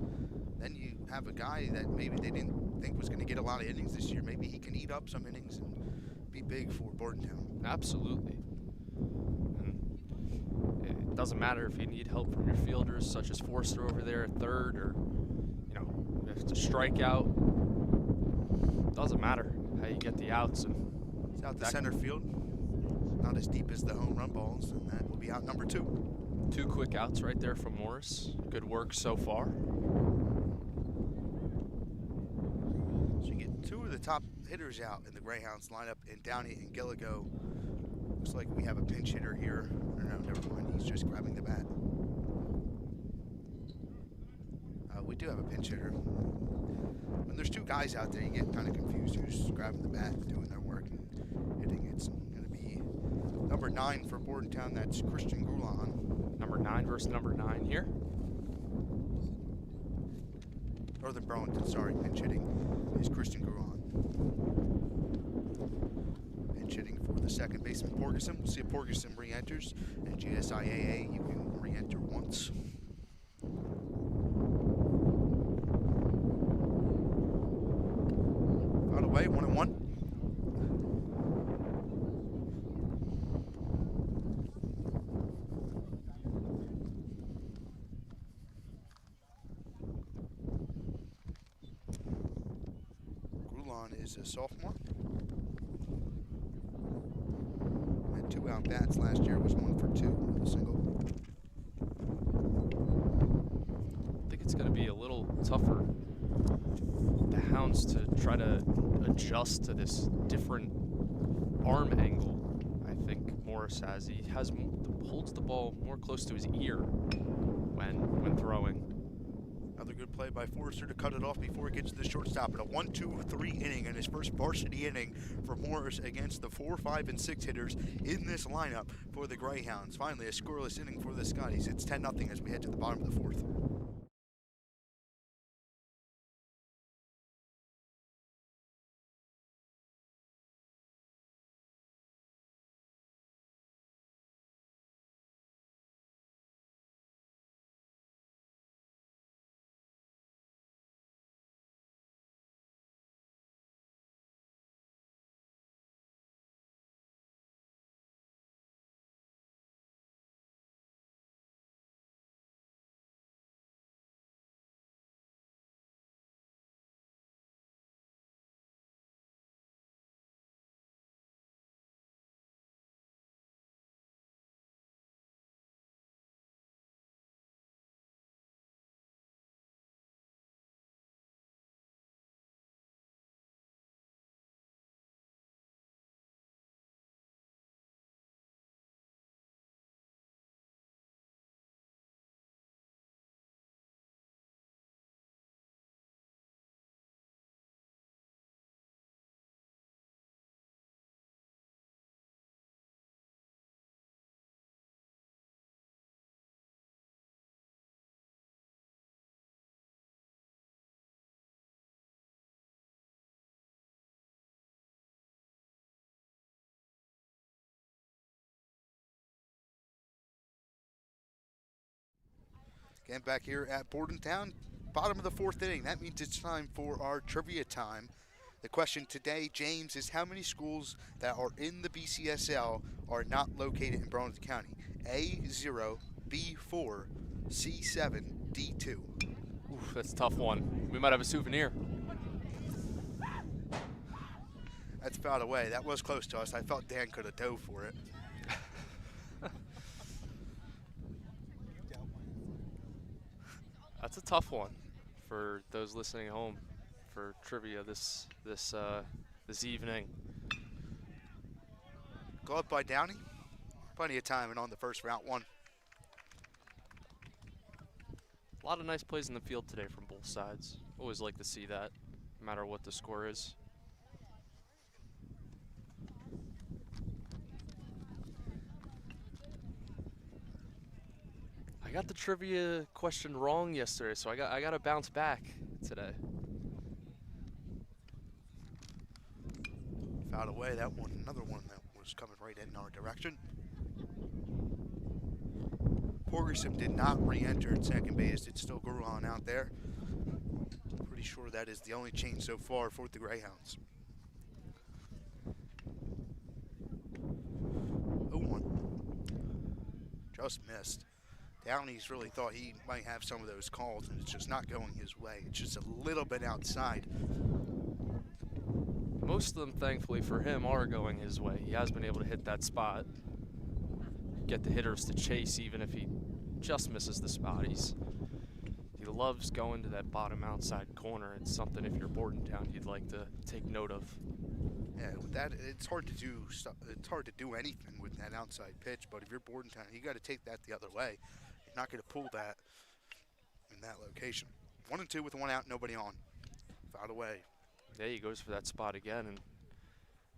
Speaker 1: then you have a guy that maybe they didn't think was going to get a lot of innings this year. Maybe he can eat up some innings and be big for Bordontown.
Speaker 2: Absolutely. And it doesn't matter if you need help from your fielders, such as Forster over there at third, or, you know, if it's a strikeout. Doesn't matter how you get the outs. And
Speaker 1: it's out to center field. Not as deep as the home run balls, and that will be out number 2.
Speaker 2: 2 quick outs right there from Morris. Good work so far.
Speaker 1: So you get 2 of the top hitters out in the Greyhounds lineup in Downey and Gilligo. Looks like we have a pinch hitter here. Or no, never mind. He's just grabbing the bat. We do have a pinch hitter. When there's 2 guys out there, you get kind of confused who's grabbing the bat and doing their work and hitting. It's going to be number 9 for Bordentown. That's Christian Goulon.
Speaker 2: Number 9 versus number 9 here.
Speaker 1: Northern Burlington, sorry, pinch hitting is Christian Goulon. Pinch hitting for the second baseman, Porgerson. We'll see if Porgerson re-enters. NJSIAA, you can re-enter once. Out away, 1-1. Is a sophomore. Had 2 out bats last year, was 1 for 2 with a single.
Speaker 2: I think it's going to be a little tougher for the Hounds to try to adjust to this different arm angle. I think Morris has. He holds the ball more close to his ear when throwing.
Speaker 1: Another good play by Forrester to cut it off before it gets to the shortstop. And a 1-2-3 inning, and his first varsity inning for Morris against the 4, 5, and 6 hitters in this lineup for the Greyhounds. Finally, a scoreless inning for the Scotties. It's 10-0 as we head to the bottom of the 4th. Again, back here at Bordentown, bottom of the 4th inning. That means it's time for our trivia time. The question today, James, is how many schools that are in the BCSL are not located in Bordontown County? A0, B4, C7, D2.
Speaker 2: Oof, that's a tough one. We might have a souvenir.
Speaker 1: That's fouled away. That was close to us. I felt Dan could have dove for it.
Speaker 2: That's a tough one for those listening at home for trivia this evening.
Speaker 1: Go up by Downey. Plenty of time and on the first round 1.
Speaker 2: A lot of nice plays in the field today from both sides. Always like to see that, no matter what the score is. I got the trivia question wrong yesterday, so I got to bounce back today.
Speaker 1: Fouled away that one, another one that was coming right in our direction. Torgerson did not re-enter at second base. It's still Guruan out there. Pretty sure that is the only change so far for the Greyhounds. 0-1. Just missed. Downey's really thought he might have some of those calls, and it's just not going his way. It's just a little bit outside.
Speaker 2: Most of them, thankfully for him, are going his way. He has been able to hit that spot, get the hitters to chase even if he just misses the Scotties. He loves going to that bottom outside corner. It's something, if you're Bordontown, you'd like to take note of.
Speaker 1: Yeah, with that, it's hard to do. It's hard to do anything with that outside pitch. But if you're Bordentown, you got to take that the other way. You're not going to pull that in that location. 1-2 with 1 out, nobody on. Fouled away.
Speaker 2: Yeah, he goes for that spot again, and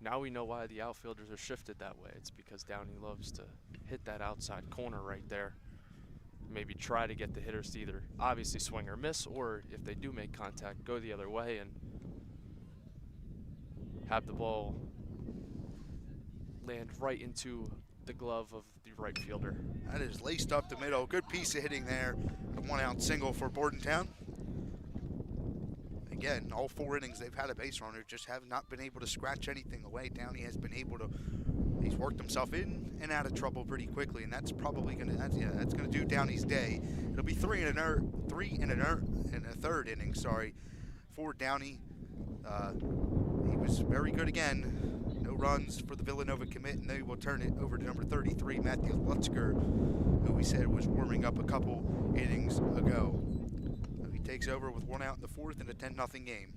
Speaker 2: now we know why the outfielders are shifted that way. It's because Downey loves to hit that outside corner right there. Maybe try to get the hitters to either obviously swing or miss, or if they do make contact, go the other way and have the ball land right into the glove of the right fielder.
Speaker 1: That is laced up the middle. Good piece of hitting there. A 1-out single for Bordentown. Again, all 4 innings they've had a base runner, just have not been able to scratch anything away. Downey has been able to, he's worked himself in and out of trouble pretty quickly, and that's probably gonna, that's gonna do Downey's day. It'll be 3 and a third inning, for Downey. He was very good again. No runs for the Villanova commit, and they will turn it over to number 33, Matthew Lutzker, who we said was warming up a couple innings ago. He takes over with 1 out in the 4th and a 10-0 game.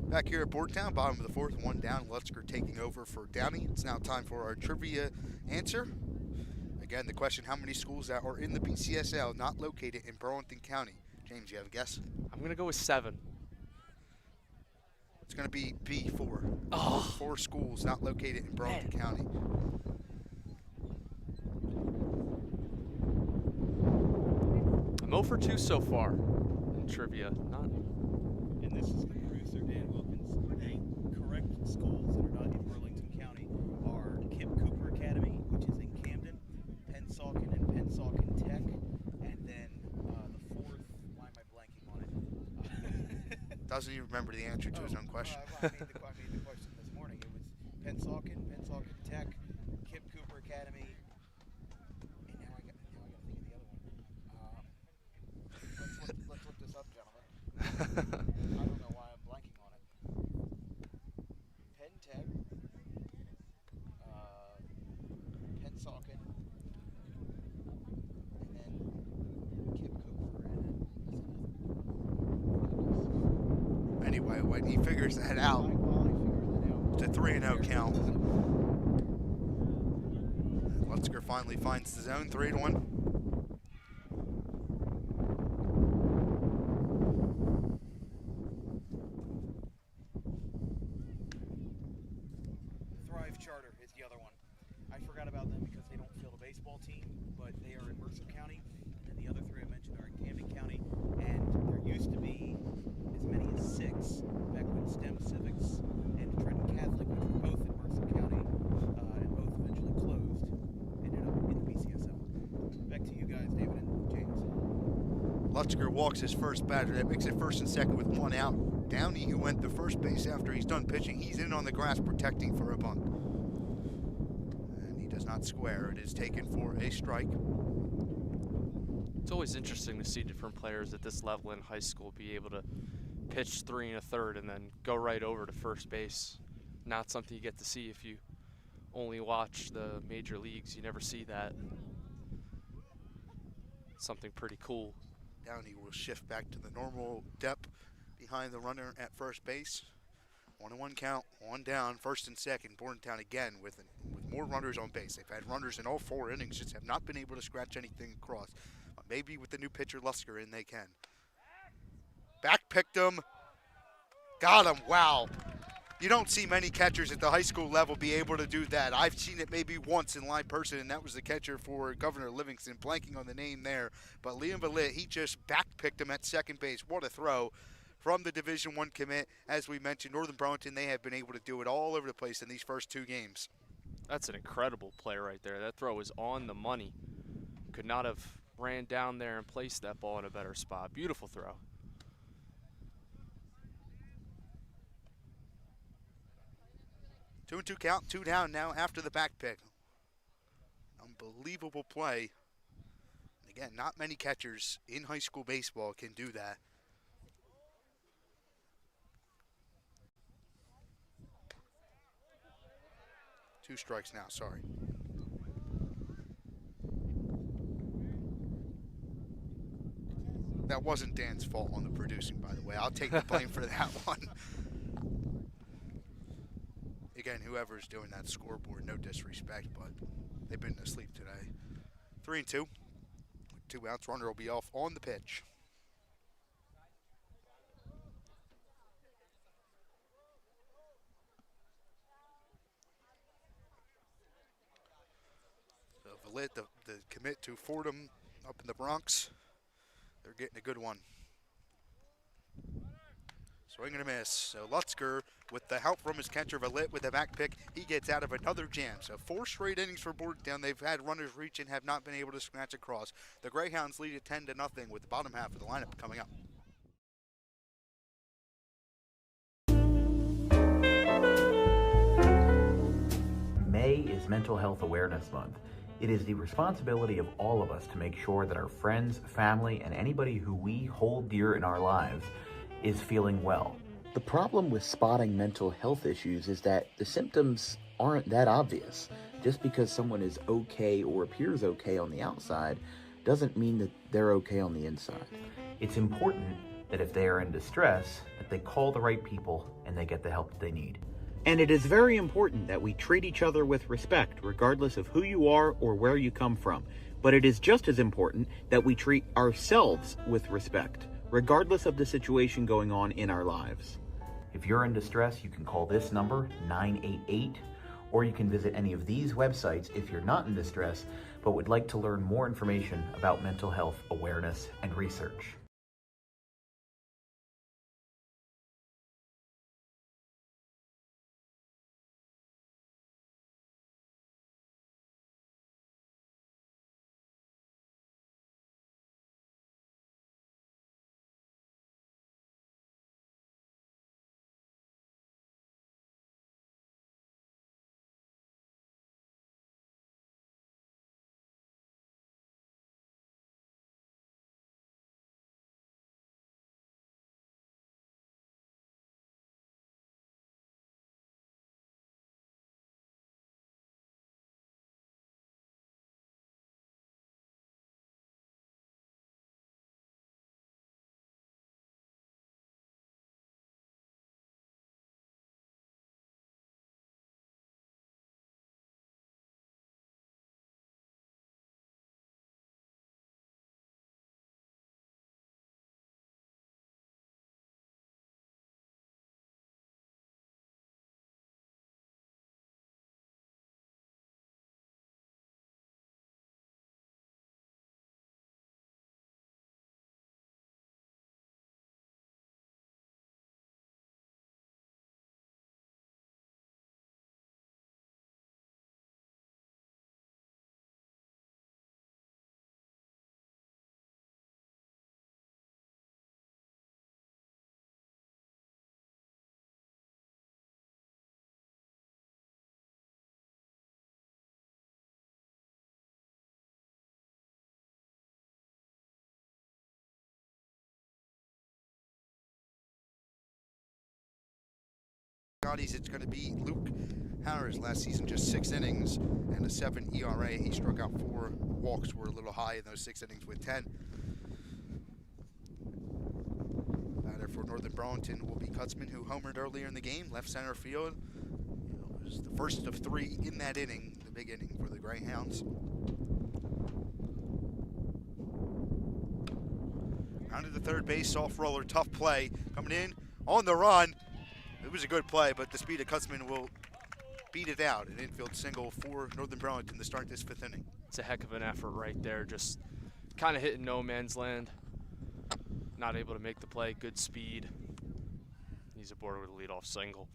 Speaker 1: Back here at Bordentown, bottom of the 4th, 1 down. Lutzker taking over for Downey. It's now time for our trivia answer. Again, the question, how many schools that are in the BCSL not located in Burlington County? James, you have a guess?
Speaker 2: I'm going to go with 7.
Speaker 1: It's going to be B, 4.
Speaker 2: Oh.
Speaker 1: 4 schools not located in Burlington County.
Speaker 2: I'm 0 for 2 so far in trivia.
Speaker 5: And this is the producer, Dan Wilkins. The correct schools that are not in Burlington County are Kip Cooper Academy, which is in Camden, Pennsauken and Pennsauken Tech, and then the 4th, why am I blanking on it?
Speaker 1: Doesn't even remember the answer to his own question.
Speaker 5: I made the question this morning. It was Pennsauken, Pennsauken Tech, Kip Cooper Academy, and now I got to think of the other one. Let's look this up, gentlemen. I don't know why I'm blanking on it. Penn Tech, Pennsauken, and then Kip Cooper,
Speaker 1: Anyway, when he figures that out, it's a 3-0 count. Lutzker finally finds the zone, 3-1.
Speaker 11: Thrive Charter is the other one. I forgot about them because they don't field a baseball team, but they are in Mercer County, and then the other three I mentioned are in Camden County, and there used to be as many as 6 back when STEM Civics and Trenton Catholic, which were both in Mercer County, and both eventually closed, ended up in the BCSL. Back to you guys, David and James.
Speaker 1: Lutzker walks his first batter. That makes it first and second with 1 out. Downey, who went to first base after he's done pitching, he's in on the grass protecting for a bunt. And he does not square. It is taken for a strike.
Speaker 2: It's always interesting to see different players at this level in high school be able to pitch 3 1/3 and then go right over to first base. Not something you get to see if you only watch the major leagues. You never see that. Something pretty cool.
Speaker 1: Downey will shift back to the normal depth behind the runner at first base. 1-1 count, 1 down, first and second. Bordontown again with more runners on base. They've had runners in all 4 innings, just have not been able to scratch anything across. But maybe with the new pitcher Lutzker in, they can. Back picked him. Got him. Wow. You don't see many catchers at the high school level be able to do that. I've seen it maybe once in live person, and that was the catcher for Governor Livingston, blanking on the name there. But Liam Valit, he just back-picked him at second base. What a throw from the Division I commit. As we mentioned, Northern Burlington, they have been able to do it all over the place in these first 2 games.
Speaker 2: That's an incredible play right there. That throw was on the money. Could not have ran down there and placed that ball in a better spot. Beautiful throw.
Speaker 1: 2-2 count, 2 down now after the back pick. Unbelievable play. And again, not many catchers in high school baseball can do that. Two strikes now, sorry. That wasn't Dan's fault on the producing, by the way. I'll take the blame for that one. Again, whoever's doing that scoreboard, no disrespect, but they've been asleep today. 3-2. With 2 outs, runner will be off on the pitch. So Valit, the commit to Fordham up in the Bronx, they're getting a good one. Swing and a miss. So Lutzker, with the help from his catcher Valit with the back pick, he gets out of another jam. So 4 straight innings for Bordentown. They've had runners reach and have not been able to scratch across. The Greyhounds lead at 10-0 with the bottom half of the lineup coming up.
Speaker 3: May is Mental Health Awareness Month. It is the responsibility of all of us to make sure that our friends, family, and anybody who we hold dear in our lives is feeling well. The problem with spotting mental health issues is that the symptoms aren't that obvious. Just because someone is okay or appears okay on the outside doesn't mean that they're okay on the inside. It's important that if they are in distress, that they call the right people and they get the help that they need. And it is very important that we treat each other with respect, regardless of who you are or where you come from. But it is just as important that we treat ourselves with respect, regardless of the situation going on in our lives. If you're in distress, you can call this number, 988, or you can visit any of these websites if you're not in distress, but would like to learn more information about mental health awareness and research.
Speaker 1: Scotties, it's going to be Luke Harris. Last season, just 6 innings and a 7 ERA. He struck out 4. Walks were a little high in those 6 innings with 10. Batter for Northern Burlington will be Kutzman, who homered earlier in the game, left center field. It was the first of 3 in that inning, the big inning for the Greyhounds. Round to the third base, soft roller, tough play. Coming in on the run. It was a good play, but the speed of Kutzman will beat it out. An infield single for Northern Burlington to start this 5th inning.
Speaker 2: It's a heck of an effort right there. Just kind of hitting no man's land. Not able to make the play. Good speed. He's aboard with a leadoff single.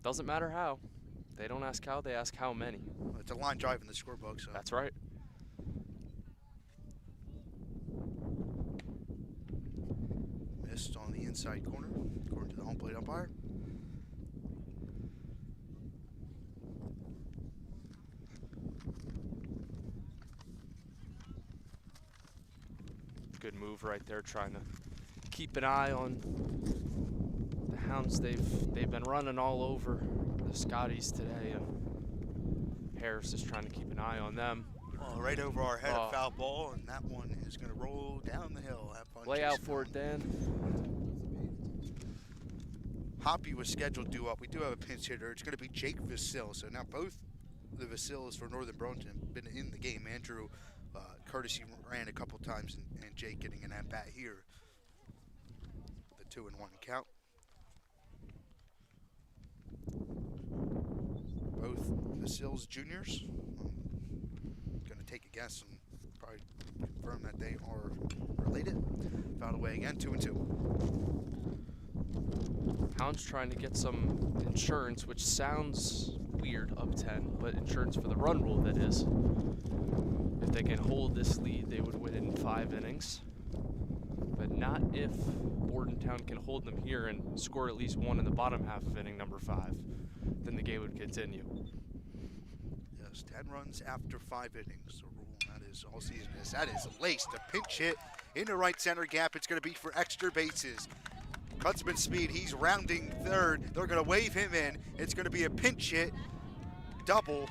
Speaker 2: Doesn't matter how. They don't ask how, they ask how many.
Speaker 1: Well, it's a line drive in the scorebook. So.
Speaker 2: That's right.
Speaker 1: Missed on the inside corner, according to the home plate umpire.
Speaker 2: Good move right there, trying to keep an eye on the Hounds. They've been running all over the Scotties today, and Harris is trying to keep an eye on them.
Speaker 1: Oh, right over our head, a foul ball, and that one is going to roll down the hill. Have fun.
Speaker 2: Lay out for it, Dan.
Speaker 1: Hoppy was scheduled due up. We do have a pinch hitter. It's going to be Jake Vasil. So now both the Vasils for Northern Burlington have been in the game. Andrew courtesy ran a couple times, and Jake getting an at-bat here. The 2-1 count. Both Vasils juniors. I'm going to take a guess and probably confirm that they are related. Fouled away again, 2-2.
Speaker 2: Hounds trying to get some insurance, which sounds weird, up 10, but insurance for the run rule, that is. If they can hold this lead, they would win in 5 innings. But not if Bordontown can hold them here and score at least 1 in the bottom half of inning number 5. Then the game would continue.
Speaker 1: Yes, 10 runs after 5 innings. The rule that is all season is. That is laced. A pinch hit in the right center gap. It's going to be for extra bases. Kutzman speed, he's rounding third. They're going to wave him in. It's going to be a pinch hit double,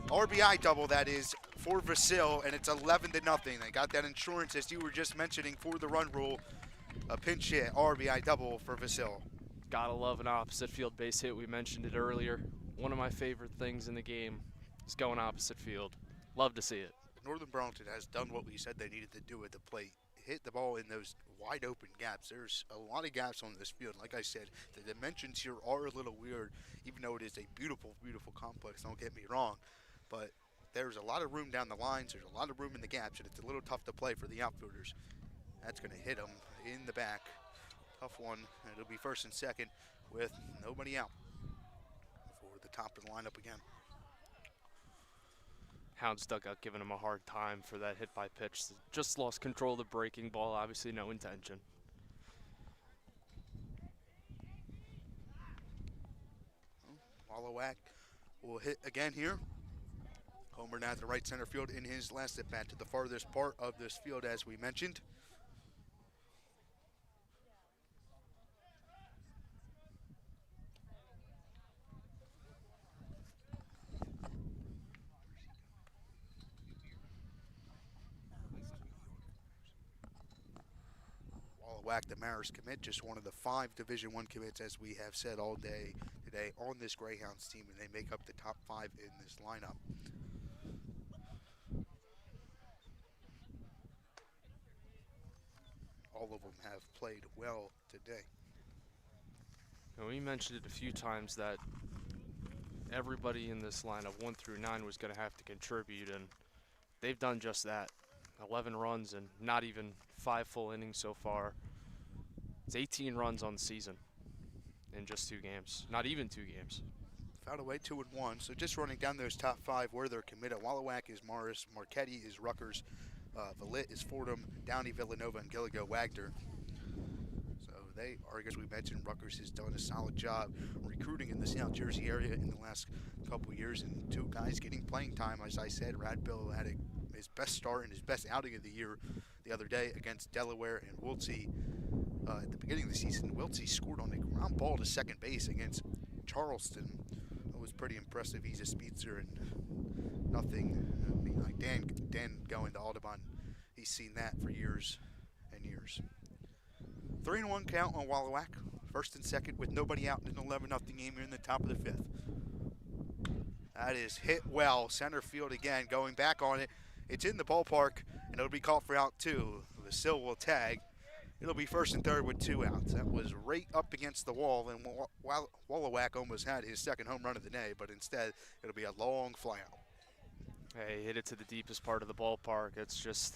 Speaker 1: RBI double that is, for Vasil, and it's 11-0. They got that insurance, as you were just mentioning, for the run rule. A pinch hit, RBI double for Vasil.
Speaker 2: Gotta love an opposite field base hit. We mentioned it earlier. One of my favorite things in the game is going opposite field. Love to see it.
Speaker 1: Northern Burlington has done what we said they needed to do at the plate. Hit the ball in those wide open gaps. There's a lot of gaps on this field. Like I said, the dimensions here are a little weird, even though it is a beautiful, beautiful complex. Don't get me wrong. But there's a lot of room down the lines. There's a lot of room in the gaps, and it's a little tough to play for the outfielders. That's going to hit them in the back. Tough one. It'll be first and second with nobody out for the top of the lineup again.
Speaker 2: Hounds dugout giving him a hard time for that hit by pitch. Just lost control of the breaking ball, obviously no intention.
Speaker 1: Wallowak will hit again here. Homer now at the right center field in his last at bat to the farthest part of this field, as we mentioned. Wallowak, the Mariners commit, just one of the 5 Division I commits, as we have said all day today on this Greyhounds team, and they make up the top 5 in this lineup. All of them have played well today.
Speaker 2: And we mentioned it a few times that everybody in this lineup, 1 through 9, was going to have to contribute, and they've done just that. 11 runs and not even 5 full innings so far. It's 18 runs on the season in just 2 games. Not even 2 games.
Speaker 1: Fouled away 2-1. So just running down those top 5 where they're committed. Wallowak is Morris, Marquetti is Rutgers, Valit is Fordham, Downey, Villanova, and Gilligo Wagner. So they are, as we mentioned, Rutgers has done a solid job recruiting in the South Jersey area in the last couple of years, and 2 guys getting playing time. As I said, Radbill had his best start and his best outing of the year the other day against Delaware, and Wiltsey at the beginning of the season. Wiltsey scored on a ground ball to second base against Charleston. It was pretty impressive. He's a speedster and nothing. I mean, like Dan going to Audubon, he's seen that for years and years. 3-1 count on Wallowak. First and second with nobody out in an 11-0 game here in the top of the fifth. That is hit well. Center field again, going back on it. It's in the ballpark, and it'll be called for out 2. Vasil will tag. It'll be first and third with 2 outs. That was right up against the wall, and Wallowak almost had his second home run of the day, but instead it'll be a long fly out.
Speaker 2: Hey, hit it to the deepest part of the ballpark. It's just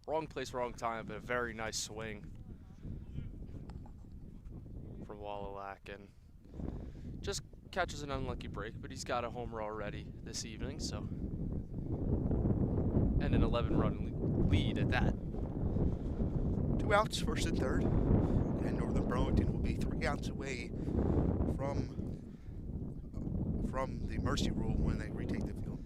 Speaker 2: wrong place, wrong time, but a very nice swing from Wallowak, and just catches an unlucky break, but he's got a homer already this evening, so, and an 11-run lead at that.
Speaker 1: 2 outs, first and third, and Northern Burlington will be 3 outs away from the mercy rule when they retake the field.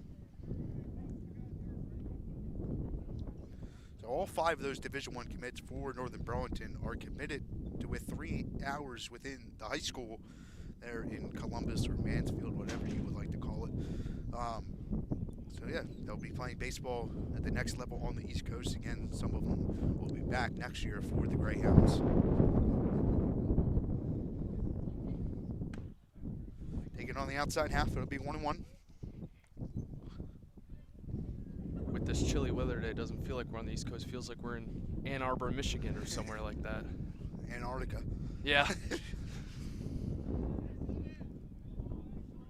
Speaker 1: So all 5 of those Division I commits for Northern Burlington are committed to with 3 hours within the high school there in Columbus or Mansfield, whatever you would like to call it. So yeah, they'll be playing baseball at the next level on the East Coast. Again, some of them will be back next year for the Greyhounds. Taking on the outside half, it'll be 1-1.
Speaker 2: With this chilly weather today, it doesn't feel like we're on the East Coast. It feels like we're in Ann Arbor, Michigan or somewhere like that.
Speaker 1: Antarctica.
Speaker 2: Yeah.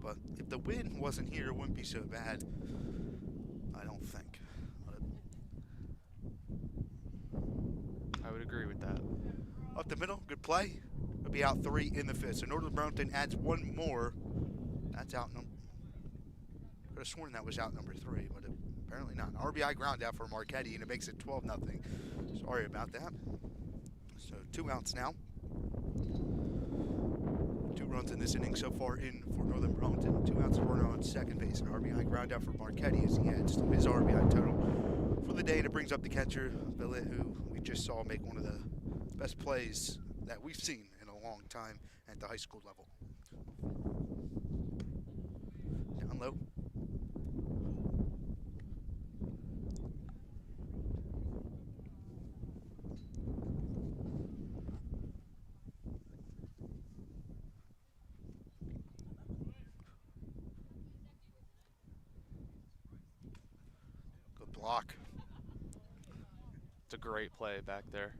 Speaker 1: But if the wind wasn't here, it wouldn't be so bad. I don't think.
Speaker 2: I would agree with that.
Speaker 1: Up the middle, good play. It'll be out 3 in the fifth. So Northern Burlington adds 1 more. That's out number. Could have sworn that was out number 3, but apparently not. RBI ground out for Marchetti, and it makes it 12-0. Sorry about that. So 2 outs now. 2 runs in this inning so far in for Northern Burlington. 2 outs, runner on second base. An RBI ground out for Marchetti as he adds to his RBI total for the day. And it brings up the catcher, Billet, who we just saw make one of the best plays that we've seen in a long time at the high school level. Down low. Block.
Speaker 2: It's a great play back there.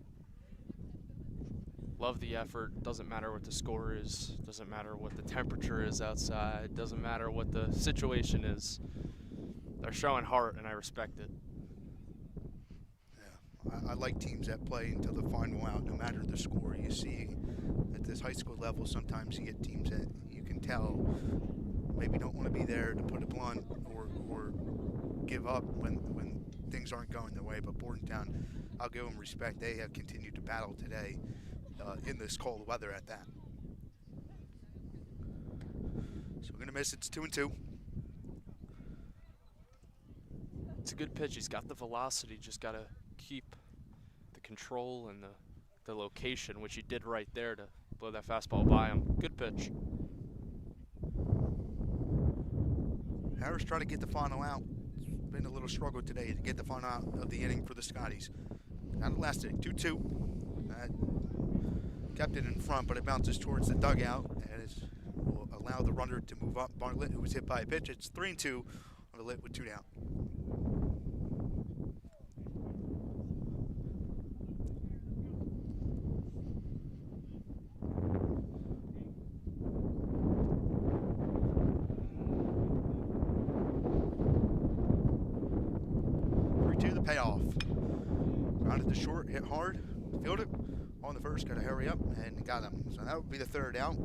Speaker 2: Love the effort. Doesn't matter what the score is. Doesn't matter what the temperature is outside. Doesn't matter what the situation is. They're showing heart, and I respect it.
Speaker 1: Yeah, I like teams that play until the final out, no matter the score. You see at this high school level, sometimes you get teams that you can tell maybe don't want to be there, to put it blunt, or give up when things aren't going their way. But Bordentown, I'll give them respect. They have continued to battle today in this cold weather at that. So we're going to miss. It's 2-2.
Speaker 2: It's a good pitch. He's got the velocity. Just got to keep the control and the location, which he did right there to blow that fastball by him. Good pitch.
Speaker 1: Harris trying to get the final out. It's been a little struggle today to get the final out of the inning for the Scotties. Not last inning, 2-2. Kept it in front, but it bounces towards the dugout and will allow the runner to move up. Bartlett, who was hit by a pitch, it's 3-2 on the lit with 2 down. Payoff. Grounded to short, hit hard, fielded on the first, got to hurry up, and got him. So that would be the 3rd out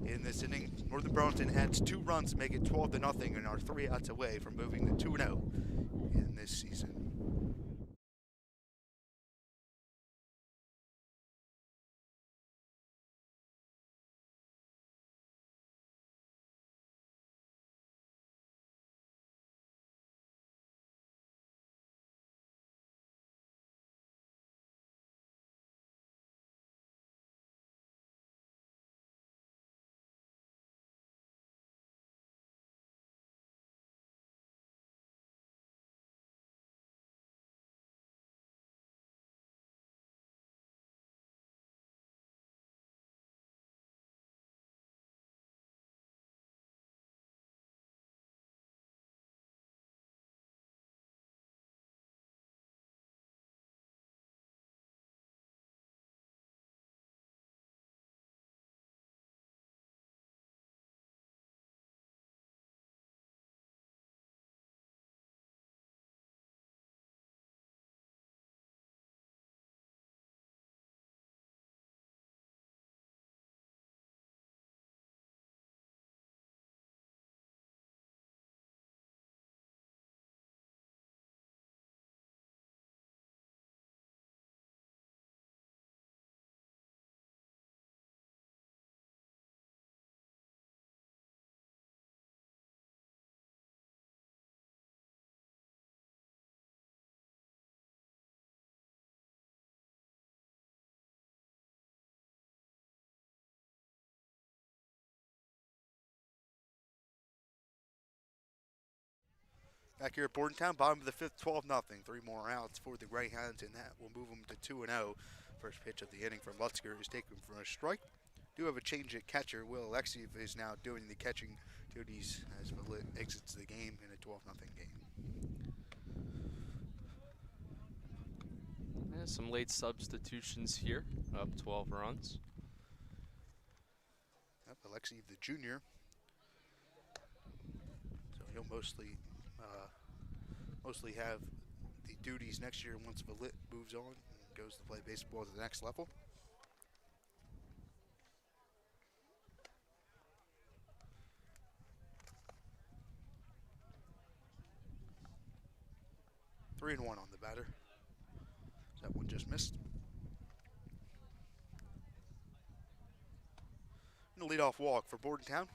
Speaker 1: in this inning. Northern Burlington adds 2 runs to make it 12-0 and are 3 outs away from moving to 2-0 in this season. Back here at Bordentown, bottom of the fifth, 12-0. 3 more outs for the Greyhounds, and that will move them to 2-0. First pitch of the inning from Lutzker is taken for a strike. Do have a change at catcher. Will Alexiev is now doing the catching duties as Valit exits the game in a 12-0 game.
Speaker 2: Yeah, some late substitutions here, up 12 runs.
Speaker 1: Yep, Alexiev the junior. So he'll mostly have the duties next year once Valit moves on and goes to play baseball at the next level. Three and one on the batter. That one just missed. And a leadoff walk for Bordentown.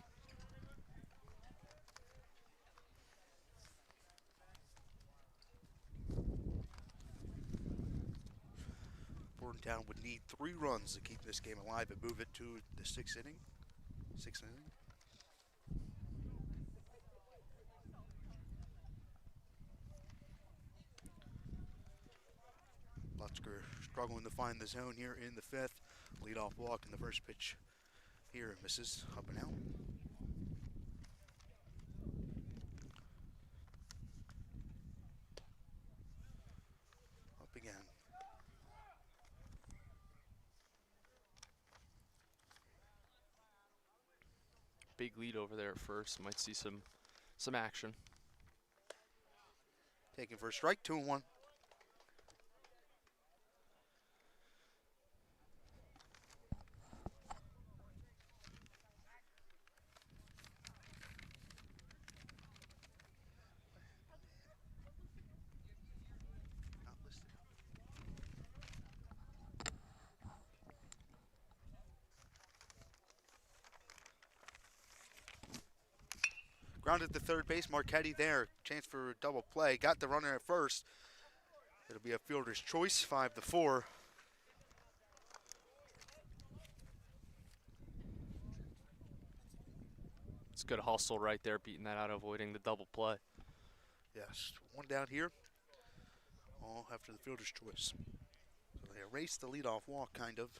Speaker 1: Bordentown would need 3 runs to keep this game alive and move it to the sixth inning. Lutzker struggling to find the zone here in the fifth. Leadoff walk in the first pitch here, misses up and out. Up again.
Speaker 2: Big lead over there at first. Might see some action.
Speaker 1: Taken for a strike, 2-1. Grounded to third base, Marchetti there. Chance for a double play. Got the runner at first. It'll be a fielder's choice, 5-4.
Speaker 2: It's good hustle right there, beating that out, avoiding the double play.
Speaker 1: Yes, one down here. All after the fielder's choice. So they erased the leadoff walk, kind of.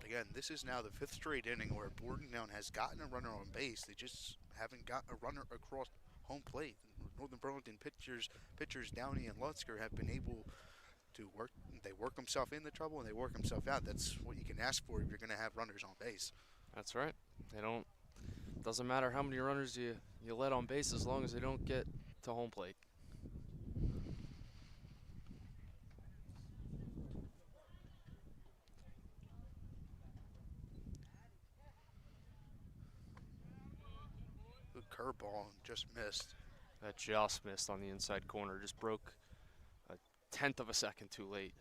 Speaker 1: Again, this is now the 5th straight inning where Bordentown has gotten a runner on base. They just haven't got a runner across home plate. Northern Burlington pitchers Downey and Lutzker have been able to work. They work themselves in the trouble and they work themselves out. That's what you can ask for if you're going to have runners on base.
Speaker 2: That's right. They don't. Doesn't matter how many runners you let on base as long as they don't get to home plate.
Speaker 1: Curveball just missed.
Speaker 2: That just missed on the inside corner. Just broke a 1/10 of a second too late.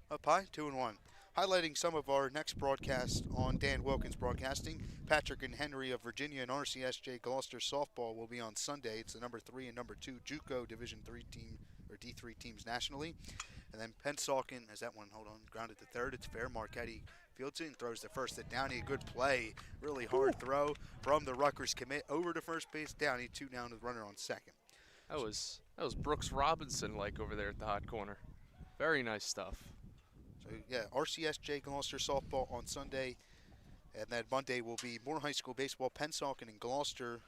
Speaker 1: Up high, 2-1. Highlighting some of our next broadcasts on Dan Wilkins Broadcasting. Patrick and Henry of Virginia and RCSJ Gloucester softball will be on Sunday. It's the number 3 and number 2 JUCO Division 3 team or D3 teams nationally. And then Pennsauken, as that one, grounded to third. It's fair. Marchetti fields it and throws to first to Downey. A good play. Really hard throw from the Rutgers commit over to first base. Downey 2 down with runner on second.
Speaker 2: That was Brooks Robinson like over there at the hot corner. Very nice stuff.
Speaker 1: So yeah, RCSJ Gloucester softball on Sunday. And then Monday will be Moore High School baseball, Pennsauken and Gloucester.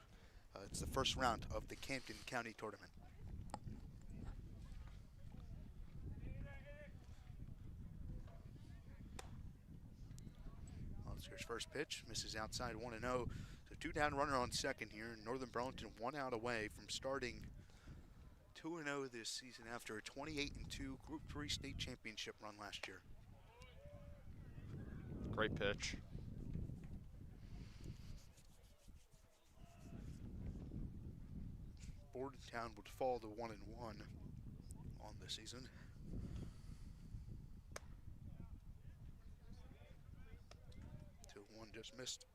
Speaker 1: It's the first round of the Camden County tournament. First pitch, misses outside 1-0. So 2 down runner on second here. Northern Burlington 1 out away from starting 2-0 this season after a 28-2 Group 3 state championship run last year.
Speaker 2: Great pitch.
Speaker 1: Bordentown would fall to 1-1 on the season. Just missed.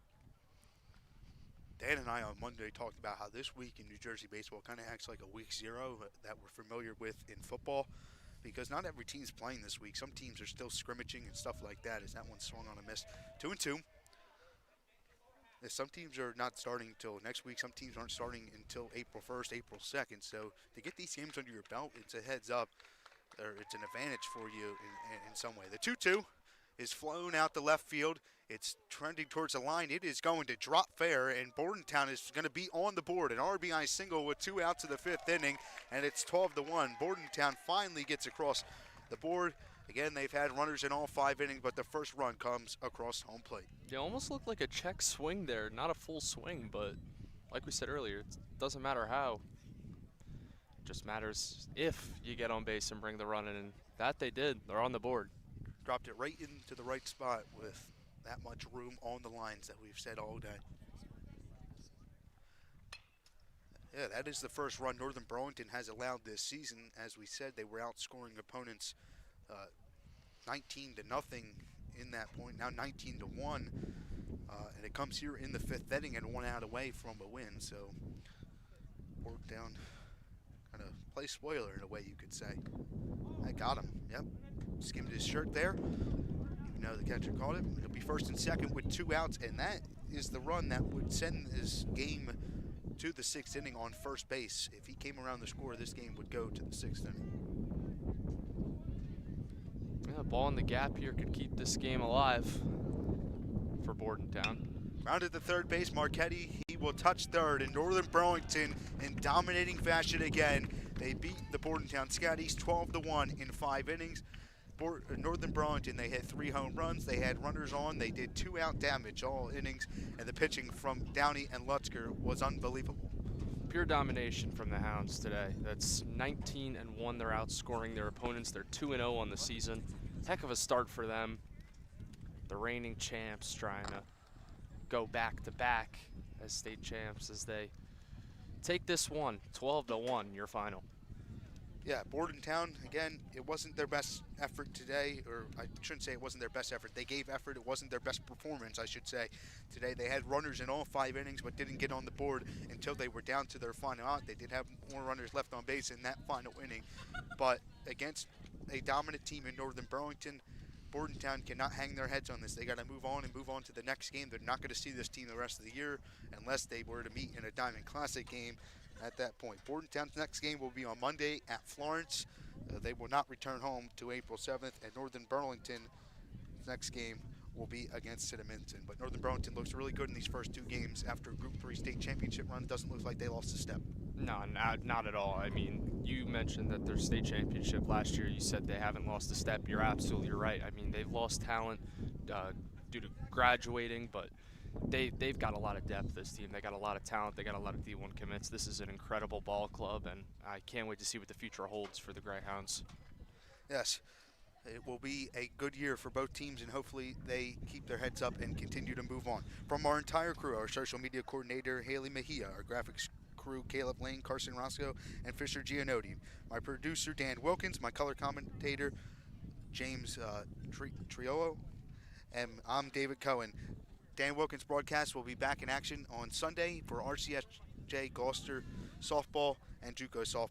Speaker 1: Dan and I on Monday talked about how this week in New Jersey baseball kind of acts like a week 0 that we're familiar with in football. because not every team's playing this week. Some teams are still scrimmaging and stuff like that, as that one swung on a miss. 2-2. Some teams are not starting until next week. Some teams aren't starting until April 1st, April 2nd. So to get these games under your belt, it's a heads up, or it's an advantage for you in some way. The 2-2 is flown out to left field. It's trending towards the line. It is going to drop fair, and Bordontown is going to be on the board. An RBI single with 2 outs in the 5th inning, and it's 12-1. Bordentown finally gets across the board. Again, they've had runners in all 5 innings, but the first run comes across home plate.
Speaker 2: It almost looked like a check swing there. Not a full swing, but like we said earlier, it doesn't matter how. It just matters if you get on base and bring the run in, and that they did. They're on the board.
Speaker 1: Dropped it right into the right spot with that much room on the lines that we've said all day. Yeah, that is the first run Northern Burlington has allowed this season. As we said, they were outscoring opponents 19-0 in that point, now 19-1, and it comes here in the 5th inning and 1 out away from a win. So Bordontown kind of play spoiler in a way, you could say. I got him. Yep, skimmed his shirt there. Even though the catcher caught it, it'll be first and second with 2 outs, and that is the run that would send this game to the 6th inning on first base. If he came around the score, this game would go to the 6th inning.
Speaker 2: Yeah, ball in the gap here could keep this game alive for Bordentown.
Speaker 1: Rounded to third base, Marchetti, he will touch third, and Northern Burlington in dominating fashion again. They beat the Bordentown Scotties 12-1 in 5 innings. Northern Burlington, they hit 3 home runs. They had runners on. They did 2 out damage all innings, and the pitching from Downey and Lutzker was unbelievable.
Speaker 2: Pure domination from the Hounds today. That's 19-1. They're outscoring their opponents. They're 2-0 on the season. Heck of a start for them. The reigning champs trying to go back-to-back as state champs as they take this one, 12-1, your final.
Speaker 1: Yeah, Bordentown, again, it wasn't their best effort today, or I shouldn't say it wasn't their best effort. They gave effort. It wasn't their best performance, I should say. Today they had runners in all 5 innings but didn't get on the board until they were down to their final out. They did have more runners left on base in that final inning. But against a dominant team in Northern Burlington, Bordentown cannot hang their heads on this. They got to move on and move on to the next game. They're not going to see this team the rest of the year unless they were to meet in a Diamond Classic game at that point. Bordentown's next game will be on Monday at Florence. They will not return home to April 7th, and Northern Burlington's next game will be against Siddaminton. But Northern Burlington looks really good in these first 2 games after a Group 3 state championship run. Doesn't look like they lost a step.
Speaker 2: No, not at all. I mean, you mentioned that their state championship last year, you said they haven't lost a step. You're absolutely right. I mean, they've lost talent due to graduating, but they've got a lot of depth, this team. They got a lot of talent. They got a lot of D1 commits. This is an incredible ball club, and I can't wait to see what the future holds for the Greyhounds.
Speaker 1: Yes, it will be a good year for both teams, and hopefully they keep their heads up and continue to move on. From our entire crew, our social media coordinator, Haley Mejia, our graphics crew, Caleb Lane, Carson Roscoe, and Fisher Gianotti, my producer, Dan Wilkins, my color commentator, James Triolo, and I'm David Cohen. Dan Wilkins Broadcast will be back in action on Sunday for RCSJ Gloucester softball and JUCO softball.